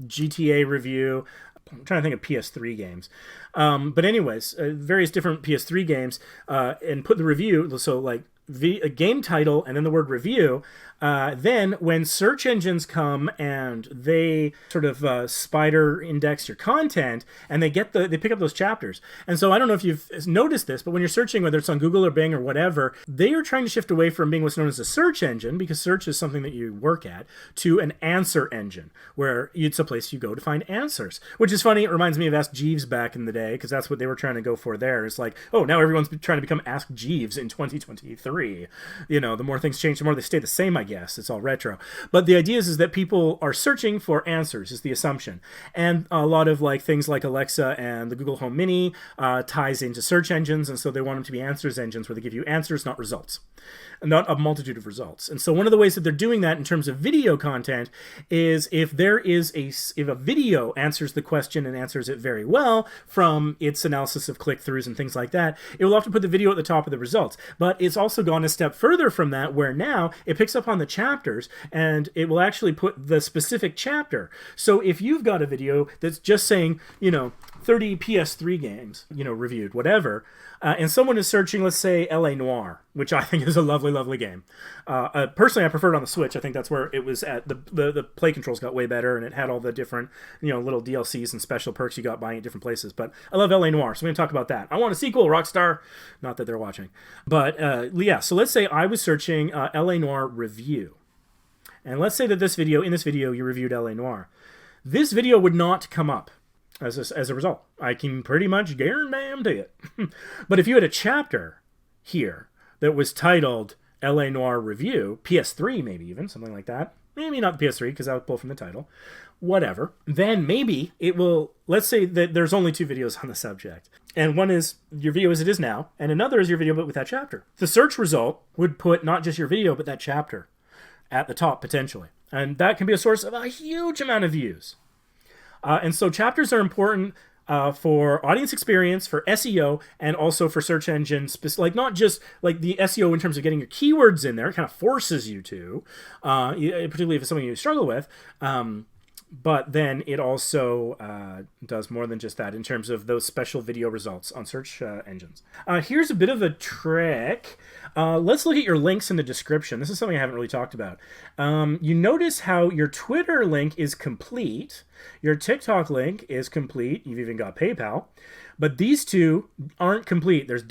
Speaker 1: GTA review. I'm trying to think of PS3 games. But anyways, various different PS3 games, and put the review, so like a game title and then the word review. Then when search engines come and they sort of spider index your content, and they pick up those chapters. And so I don't know if you've noticed this, but when you're searching, whether it's on Google or Bing or whatever, they are trying to shift away from being what's known as a search engine, because search is something that you work at, to an answer engine, where it's a place you go to find answers. Which is funny. It reminds me of Ask Jeeves back in the day, because that's what they were trying to go for there. It's like, oh, now everyone's trying to become Ask Jeeves in 2023. PS3. You know, the more things change, the more they stay the same, I guess. It's all retro. But the idea is that people are searching for answers, is the assumption. And a lot of like things like Alexa and the Google Home Mini ties into search engines, and so they want them to be answers engines where they give you answers, not results. Not a multitude of results. And so one of the ways that they're doing that in terms of video content is if a video answers the question and answers it very well from its analysis of click-throughs and things like that, it will often put the video at the top of the results. But it's also gone a step further from that, where now it picks up on the chapters and it will actually put the specific chapter. So if you've got a video that's just saying, 30 PS3 games, reviewed, whatever, and someone is searching, let's say, L.A. Noire, which I think is a lovely, lovely game. Personally, I prefer it on the Switch. I think that's where it was at. The play controls got way better, and it had all the different, little DLCs and special perks you got buying at different places. But I love L.A. Noire, so we're going to talk about that. I want a sequel, Rockstar. Not that they're watching. But, yeah, so let's say I was searching L.A. Noire review. And let's say that in this video, you reviewed L.A. Noire. This video would not come up as a result. I can pretty much guarantee it. But if you had a chapter here that was titled L.A. Noire Review, PS3 maybe even, something like that, maybe not the PS3 because that would pull from the title, whatever, then maybe it will, let's say that there's only 2 videos on the subject. And one is your video as it is now, and another is your video but with that chapter. The search result would put not just your video but that chapter at the top potentially. And that can be a source of a huge amount of views. And so chapters are important for audience experience, for SEO, and also for search engines. Like not just like the SEO in terms of getting your keywords in there, it kind of forces you to, particularly if it's something you struggle with. But then it also does more than just that in terms of those special video results on search engines. Here's a bit of a trick. Let's look at your links in the description. This is something I haven't really talked about. You notice how your Twitter link is complete. Your TikTok link is complete. You've even got PayPal. But these two aren't complete. There's ...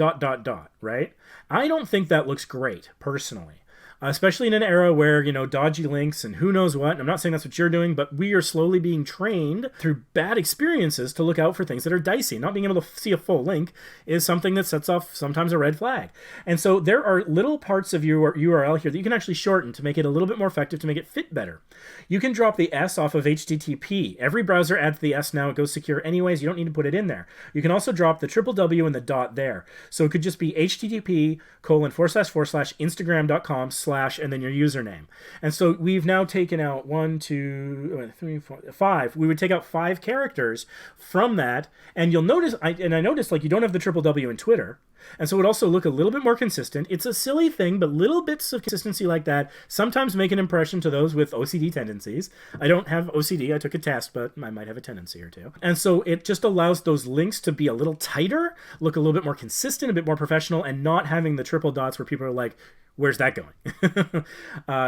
Speaker 1: right? I don't think that looks great, personally. Especially in an era where, dodgy links and who knows what. I'm not saying that's what you're doing, but we are slowly being trained through bad experiences to look out for things that are dicey. Not being able to see a full link is something that sets off sometimes a red flag. And so there are little parts of your URL here that you can actually shorten to make it a little bit more effective, to make it fit better. You can drop the S off of HTTP. Every browser adds the S now. It goes secure anyways. You don't need to put it in there. You can also drop the .w and the dot there. So it could just be http://instagram.com/ and then your username. And so we've now taken out 1, 2, 3, 4, 5. We would take out 5 characters from that, and you'll notice, I noticed like you don't have the .w in Twitter, and so it would also look a little bit more consistent. It's a silly thing, but little bits of consistency like that sometimes make an impression to those with OCD tendencies. I don't have OCD. I took a test, but I might have a tendency or two. And so it just allows those links to be a little tighter, look a little bit more consistent, a bit more professional, and not having the triple dots where people are like, where's that going?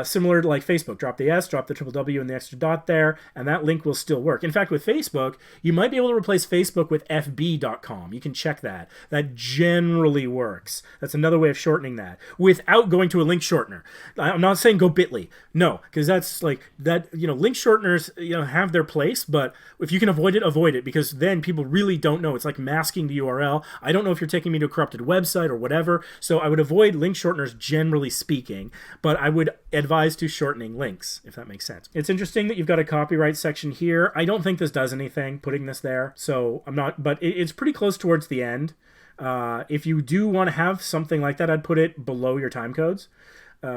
Speaker 1: Similar to like Facebook, drop the S, drop the .w and the extra dot there, and that link will still work. In fact, with Facebook, you might be able to replace Facebook with fb.com. You can check that. That generally works. That's another way of shortening that without going to a link shortener. I'm not saying go Bitly. No, because that's like that, link shorteners, have their place, but if you can avoid it, because then people really don't know. It's like masking the URL. I don't know if you're taking me to a corrupted website or whatever. So I would avoid link shorteners generally speaking, but I would advise to shortening links, if that makes sense. It's interesting that you've got a copyright section here. I don't think this does anything, putting this there, so I'm not, but it's pretty close towards the end. If you do want to have something like that, I'd put it below your time codes.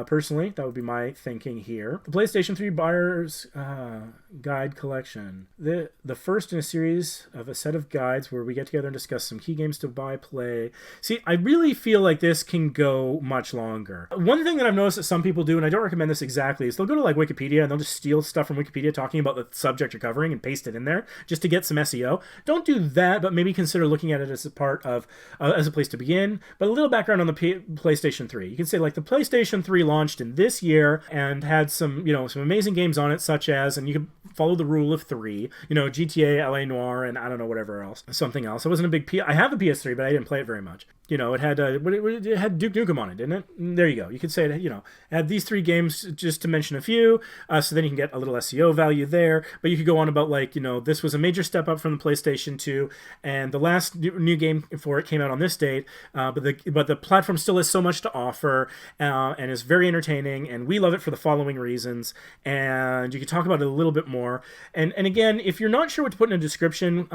Speaker 1: Personally, that would be my thinking here. The PlayStation 3 Buyer's Guide Collection. The first in a series of a set of guides where we get together and discuss some key games to buy, play. See, I really feel like this can go much longer. One thing that I've noticed that some people do, and I don't recommend this exactly, is they'll go to like Wikipedia and they'll just steal stuff from Wikipedia talking about the subject you're covering and paste it in there just to get some SEO. Don't do that, but maybe consider looking at it as a part of, as a place to begin. But a little background on the PlayStation 3. You can say like the PlayStation 3 launched in this year and had some, some amazing games on it, such as, and you can follow the rule of 3. You know, GTA, LA Noire, and I don't know, whatever else. Something else. I wasn't a big I have a PS3, but I didn't play it very much. You know, it had it had Duke Nukem on it, didn't it? There you go. You could say it, you know, it had these 3 games, just to mention a few, so then you can get a little SEO value there. But you could go on about, like, you know, this was a major step up from the PlayStation 2, and the last new game for it came out on this date, but the platform still has so much to offer, and is very entertaining, and we love it for the following reasons. And you can talk about it a little bit more. And again, if you're not sure what to put in a description,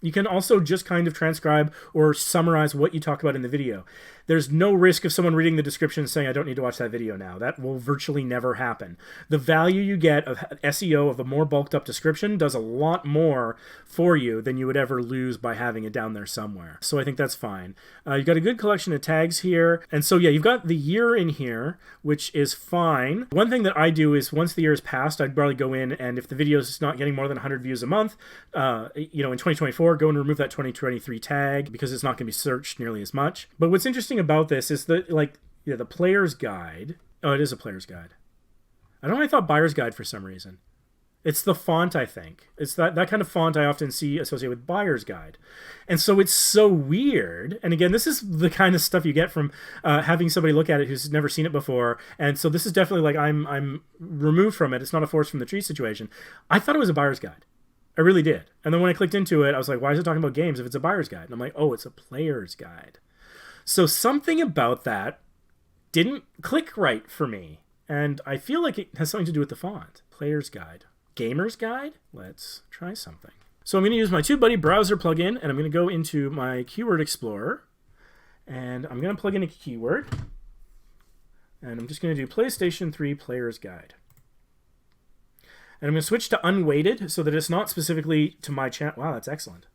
Speaker 1: you can also just kind of transcribe or summarize what you talk about in the video. There's no risk of someone reading the description saying, I don't need to watch that video now. That will virtually never happen. The value you get of SEO of a more bulked up description does a lot more for you than you would ever lose by having it down there somewhere. So I think that's fine. You've got a good collection of tags here. And so, yeah, you've got the year in here, which is fine. One thing that I do is once the year is passed, I'd probably go in, and if the video is not getting more than 100 views a month, you know, in 2024, go and remove that 2023 tag because it's not going to be searched nearly as much. But what's interesting about this is that, like, yeah, the player's guide. Oh, it is a player's guide. I don't know, I thought buyer's guide for some reason. It's the font, I think. It's that kind of font I often see associated with buyer's guide. And so it's so weird. And again, this is the kind of stuff you get from having somebody look at it who's never seen it before. And so this is definitely like I'm removed from it. It's not a force from the tree situation. I thought it was a buyer's guide. I really did. And then when I clicked into it, I was like, why is it talking about games if it's a buyer's guide? And I'm like, oh, it's a player's guide. So something about that didn't click right for me. And I feel like it has something to do with the font. Player's guide. Gamer's guide? Let's try something. So I'm going to use my TubeBuddy browser plugin, and I'm going to go into my Keyword Explorer. And I'm going to plug in a keyword. And I'm just going to do PlayStation 3 Player's Guide. And I'm going to switch to unweighted so that it's not specifically to my channel. Wow, that's excellent.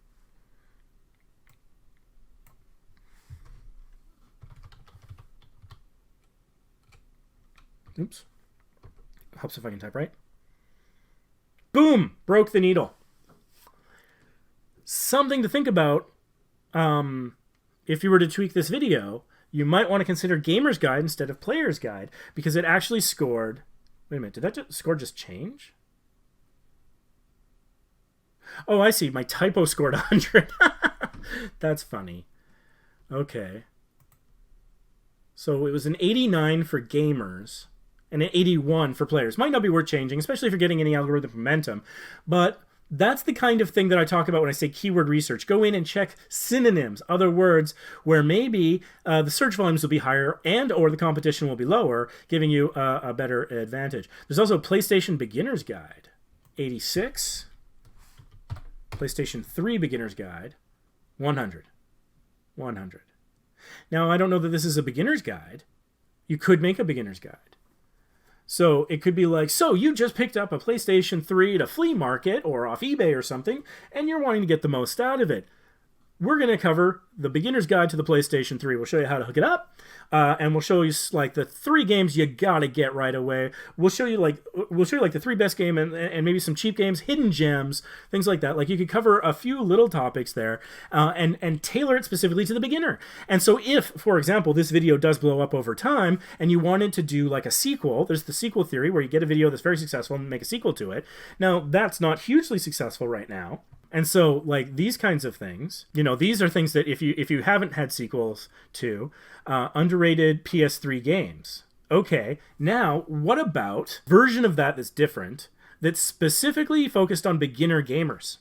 Speaker 1: Oops. Helps if I can type right. Boom! Broke the needle. Something to think about. If you were to tweak this video, you might want to consider Gamer's Guide instead of Player's Guide, because it actually scored... Wait a minute, did that score just change? Oh, I see. My typo scored 100. That's funny. Okay. So it was an 89 for gamers and an 81 for players. Might not be worth changing, especially if you're getting any algorithm momentum. But that's the kind of thing that I talk about when I say keyword research. Go in and check synonyms, other words where maybe the search volumes will be higher and or the competition will be lower, giving you a better advantage. There's also PlayStation Beginner's Guide, 86. PlayStation 3 Beginner's Guide, 100. 100. Now, I don't know that this is a beginner's guide. You could make a beginner's guide. So it could be like, so you just picked up a PlayStation 3 at a flea market or off eBay or something, and you're wanting to get the most out of it. We're going to cover the beginner's guide to the PlayStation 3. We'll show you how to hook it up, and we'll show you like the 3 games you got to get right away. We'll show you like the 3 best game and maybe some cheap games, hidden gems, things like that. Like you could cover a few little topics there, and tailor it specifically to the beginner. And so if, for example, this video does blow up over time and you wanted to do like a sequel, there's the sequel theory where you get a video that's very successful and make a sequel to it. Now, that's not hugely successful right now. And so, like, these kinds of things, you know, these are things that if you haven't had sequels to, underrated PS3 games. Okay, now, what about version of that that's different, that's specifically focused on beginner gamers?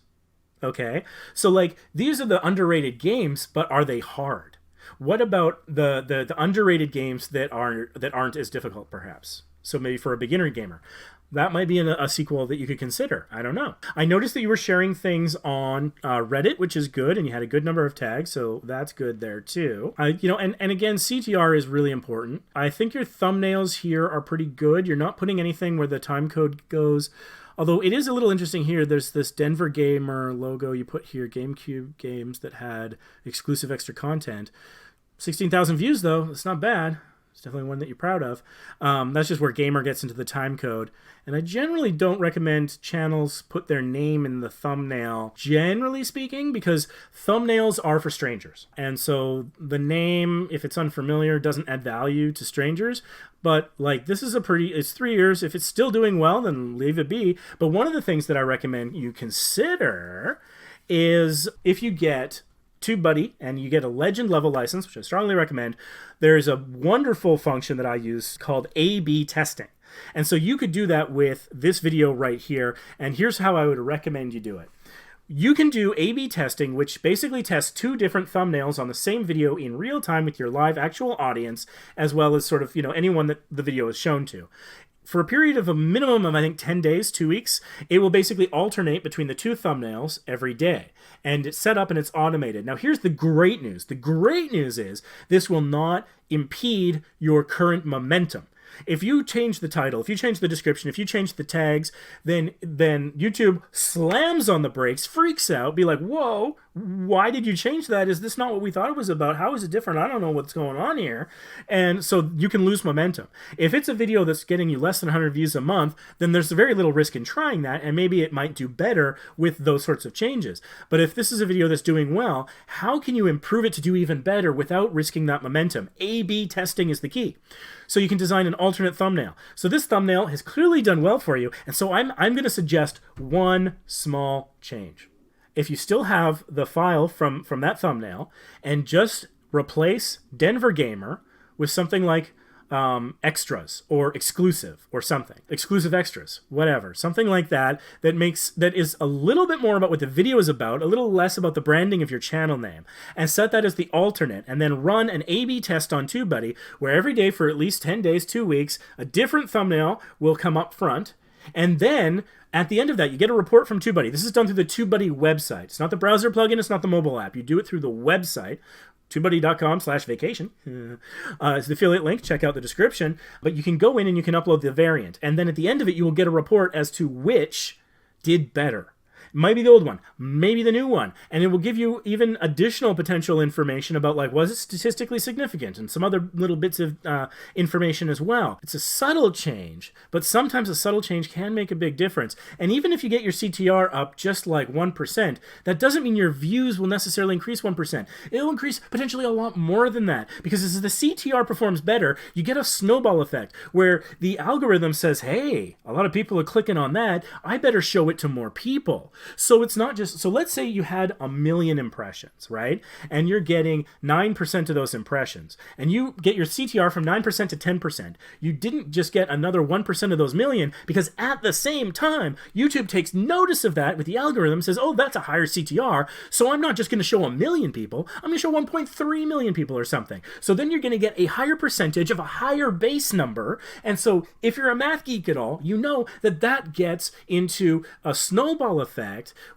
Speaker 1: Okay, so, like, these are the underrated games, but are they hard? What about the underrated games that aren't as difficult, perhaps? So maybe for a beginner gamer. That might be a sequel that you could consider. I don't know. I noticed that you were sharing things on Reddit, which is good, and you had a good number of tags, so that's good there too. You know, and again, CTR is really important. I think your thumbnails here are pretty good. You're not putting anything where the time code goes. Although it is a little interesting here. There's this Denver Gamer logo you put here, GameCube games that had exclusive extra content. 16,000 views though. It's not bad. It's definitely one that you're proud of. That's just where gamer gets into the time code. And I generally don't recommend channels put their name in the thumbnail, generally speaking, because thumbnails are for strangers. And so the name, if it's unfamiliar, doesn't add value to strangers. But like, this is it's 3 years. If it's still doing well, then leave it be. But one of the things that I recommend you consider is if you get TubeBuddy and you get a legend level license, which I strongly recommend, there's a wonderful function that I use called A/B testing. And so you could do that with this video right here. And here's how I would recommend you do it. You can do A/B testing, which basically tests 2 different thumbnails on the same video in real time with your live actual audience, as well as sort of, anyone that the video is shown to. For a period of a minimum of, I think, 10 days, 2 weeks, it will basically alternate between the 2 thumbnails every day. And it's set up and it's automated. Now, here's the great news. The great news is this will not impede your current momentum. If you change the title, if you change the description, if you change the tags, then YouTube slams on the brakes, freaks out, be like, whoa, why did you change that? Is this not what we thought it was about? How is it different? I don't know what's going on here. And so you can lose momentum. If it's a video that's getting you less than 100 views a month, then there's very little risk in trying that, and maybe it might do better with those sorts of changes. But if this is a video that's doing well, how can you improve it to do even better without risking that momentum? A/B testing is the key. So you can design an alternate thumbnail. So this thumbnail has clearly done well for you, and so I'm going to suggest one small change. If you still have the file from that thumbnail, and just replace Denver Gamer with something like extras or exclusive or something, exclusive extras, whatever, something like that that is a little bit more about what the video is about, a little less about the branding of your channel name, and set that as the alternate, and then run an A/B test on TubeBuddy where every day for at least 10 days, 2 weeks, a different thumbnail will come up front. And then at the end of that, you get a report from TubeBuddy. This is done through the TubeBuddy website. It's not the browser plugin. It's not the mobile app. You do it through the website, TubeBuddy.com/vacation. It's the affiliate link. Check out the description. But you can go in and you can upload the variant. And then at the end of it, you will get a report as to which did better. Might be the old one, maybe the new one, and it will give you even additional potential information about, like, was it statistically significant, and some other little bits of information as well. It's a subtle change, but sometimes a subtle change can make a big difference. And even if you get your CTR up just like 1%, that doesn't mean your views will necessarily increase 1%. It'll increase potentially a lot more than that, because as the CTR performs better, you get a snowball effect where the algorithm says, hey, a lot of people are clicking on that, I better show it to more people. So it's not just, so let's say you had 1 million impressions, right? And you're getting 9% of those impressions, and you get your CTR from 9% to 10%. You didn't just get another 1% of those million, because at the same time, YouTube takes notice of that with the algorithm, says, oh, that's a higher CTR, so I'm not just going to show 1 million people, I'm going to show 1.3 million people or something. So then you're going to get a higher percentage of a higher base number, and so if you're a math geek at all, you know that that gets into a snowball effect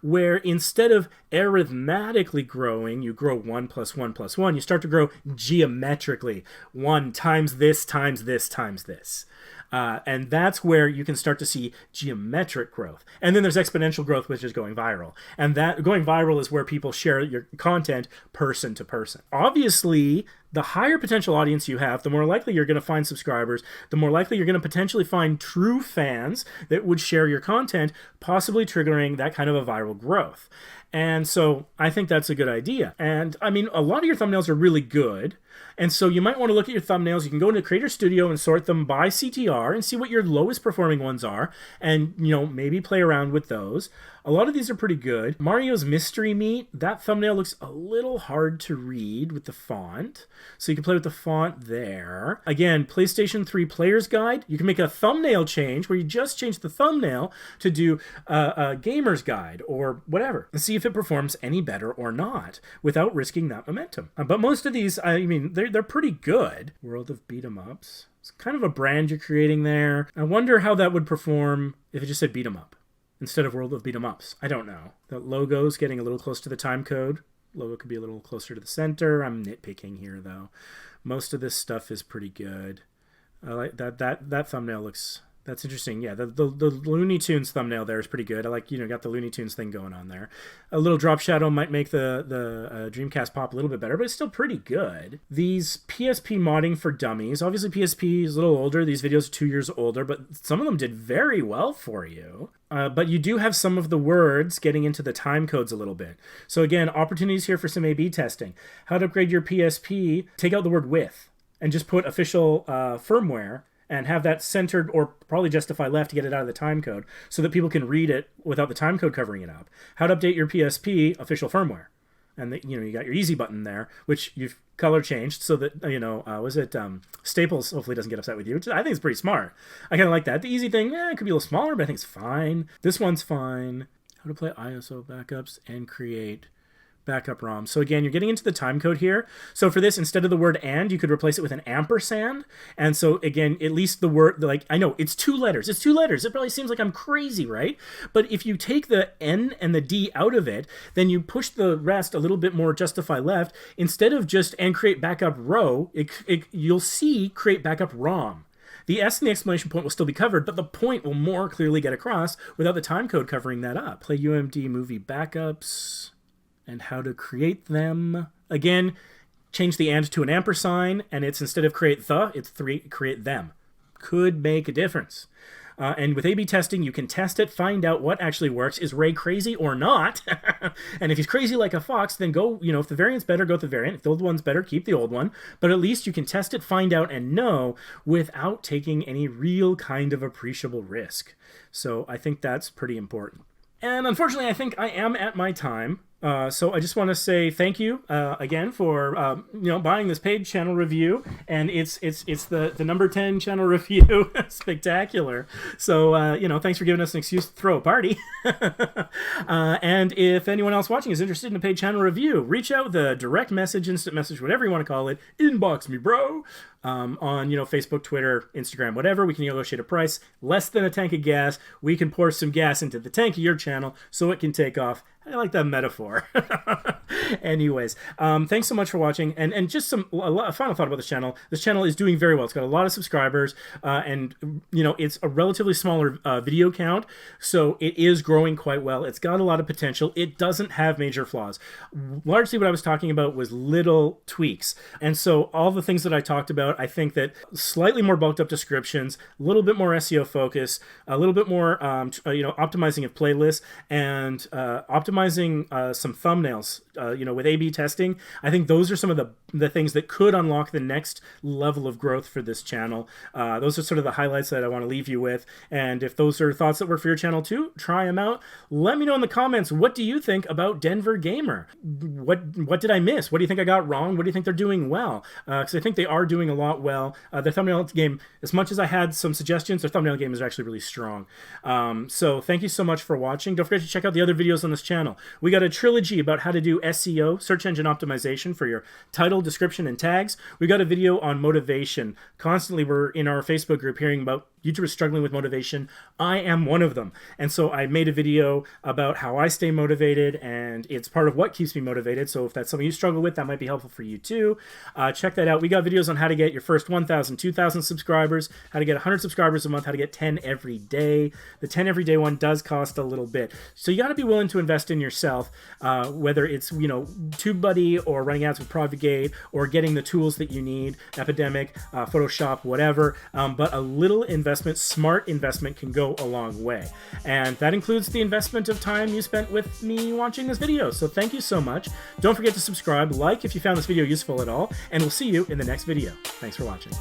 Speaker 1: where instead of arithmetically growing, you grow 1 plus 1 plus 1, you start to grow geometrically. 1 times this times this times this. And that's where you can start to see geometric growth. And then there's exponential growth, which is going viral. And that going viral is where people share your content person to person. Obviously, the higher potential audience you have, the more likely you're going to find subscribers, the more likely you're going to potentially find true fans that would share your content, possibly triggering that kind of a viral growth. And so I think that's a good idea. And I mean, a lot of your thumbnails are really good. And so you might want to look at your thumbnails. You can go into Creator Studio and sort them by CTR and see what your lowest performing ones are. And, maybe play around with those. A lot of these are pretty good. Mario's Mystery Meat, that thumbnail looks a little hard to read with the font. So you can play with the font there. Again, PlayStation 3 Player's Guide. You can make a thumbnail change where you just change the thumbnail to do a gamer's guide or whatever, and see if it performs any better or not without risking that momentum. But most of these, I mean, they're pretty good. World of Beat 'em Ups. It's kind of a brand you're creating there. I wonder how that would perform if it just said Beat 'em Up instead of World of Beat 'em Ups. I don't know. The logo's getting a little close to the time code. Logo could be a little closer to the center. I'm nitpicking here, though. Most of this stuff is pretty good. I like that thumbnail looks That's interesting. Yeah, the Looney Tunes thumbnail there is pretty good. I like, got the Looney Tunes thing going on there. A little drop shadow might make the Dreamcast pop a little bit better, but it's still pretty good. These PSP modding for dummies. Obviously, PSP is a little older. These videos are 2 years older, but some of them did very well for you. But you do have some of the words getting into the time codes a little bit. So again, opportunities here for some A/B testing. How to upgrade your PSP, take out the word with, and just put official firmware, and have that centered or probably justify left to get it out of the time code so that people can read it without the time code covering it up. How to update your PSP, official firmware. And you got your easy button there, which you've color changed so that, was it Staples hopefully doesn't get upset with you, which I think is pretty smart. I kind of like that. The easy thing, it could be a little smaller, but I think it's fine. This one's fine. How to play ISO backups and create backup ROM. So again, you're getting into the time code here. So for this, instead of the word and, you could replace it with an ampersand. And so again, at least the word, like, I know it's 2 letters. It's 2 letters. It probably seems like I'm crazy, right? But if you take the N and the D out of it, then you push the rest a little bit more justify left. Instead of just and create backup row, you'll see create backup ROM. The S and the exclamation point will still be covered, but the point will more clearly get across without the time code covering that up. Play UMD movie backups. And how to create them. Again, change the and to an ampersand, and it's instead of create the, it's create them. Could make a difference. And with A/B testing, you can test it, find out what actually works. Is Ray crazy or not? And if he's crazy like a fox, then go, if the variant's better, go with the variant. If the old one's better, keep the old one. But at least you can test it, find out, and know without taking any real kind of appreciable risk. So I think that's pretty important. And unfortunately, I think I am at my time. So I just want to say thank you again for buying this paid channel review, and it's the number 10 channel review. Spectacular. So thanks for giving us an excuse to throw a party. And if anyone else watching is interested in a paid channel review, reach out with a direct message, instant message, whatever you want to call it. Inbox me, bro. On Facebook, Twitter, Instagram, whatever. We can negotiate a price less than a tank of gas. We can pour some gas into the tank of your channel so it can take off. I like that metaphor. Anyways, thanks so much for watching. And just a final thought about this channel. This channel is doing very well. It's got a lot of subscribers, and it's a relatively smaller video count, so it is growing quite well. It's got a lot of potential. It doesn't have major flaws. Largely what I was talking about was little tweaks. And so all the things that I talked about, I think that slightly more bulked up descriptions, a little bit more SEO focus, a little bit more optimizing of playlists, and optimizing some thumbnails, with A/B testing. I think those are some of the things that could unlock the next level of growth for this channel. Those are sort of the highlights that I want to leave you with. And if those are thoughts that work for your channel too, try them out. Let me know in the comments, what do you think about Denver Gamer? What did I miss? What do you think I got wrong? What do you think they're doing well? Because I think they are doing a lot well. Their thumbnail game, as much as I had some suggestions, their thumbnail game is actually really strong. So thank you so much for watching. Don't forget to check out the other videos on this channel. We got a trilogy about how to do SEO, search engine optimization, for your title, description, and tags. We got a video on motivation. Constantly we're in our Facebook group hearing about YouTubers struggling with motivation. I am one of them. And so I made a video about how I stay motivated, and it's part of what keeps me motivated. So if that's something you struggle with, that might be helpful for you too. Check that out. We got videos on how to get your first 1,000, 2,000 subscribers, how to get 100 subscribers a month, how to get 10 every day. The 10 every day one does cost a little bit. So you got to be willing to invest in yourself, whether it's, TubeBuddy or running ads with Propagate or getting the tools that you need, Epidemic, Photoshop, whatever. But a little investment, smart investment, can go a long way. And that includes the investment of time you spent with me watching this video. So thank you so much. Don't forget to subscribe, like if you found this video useful at all, and we'll see you in the next video. Thanks for watching.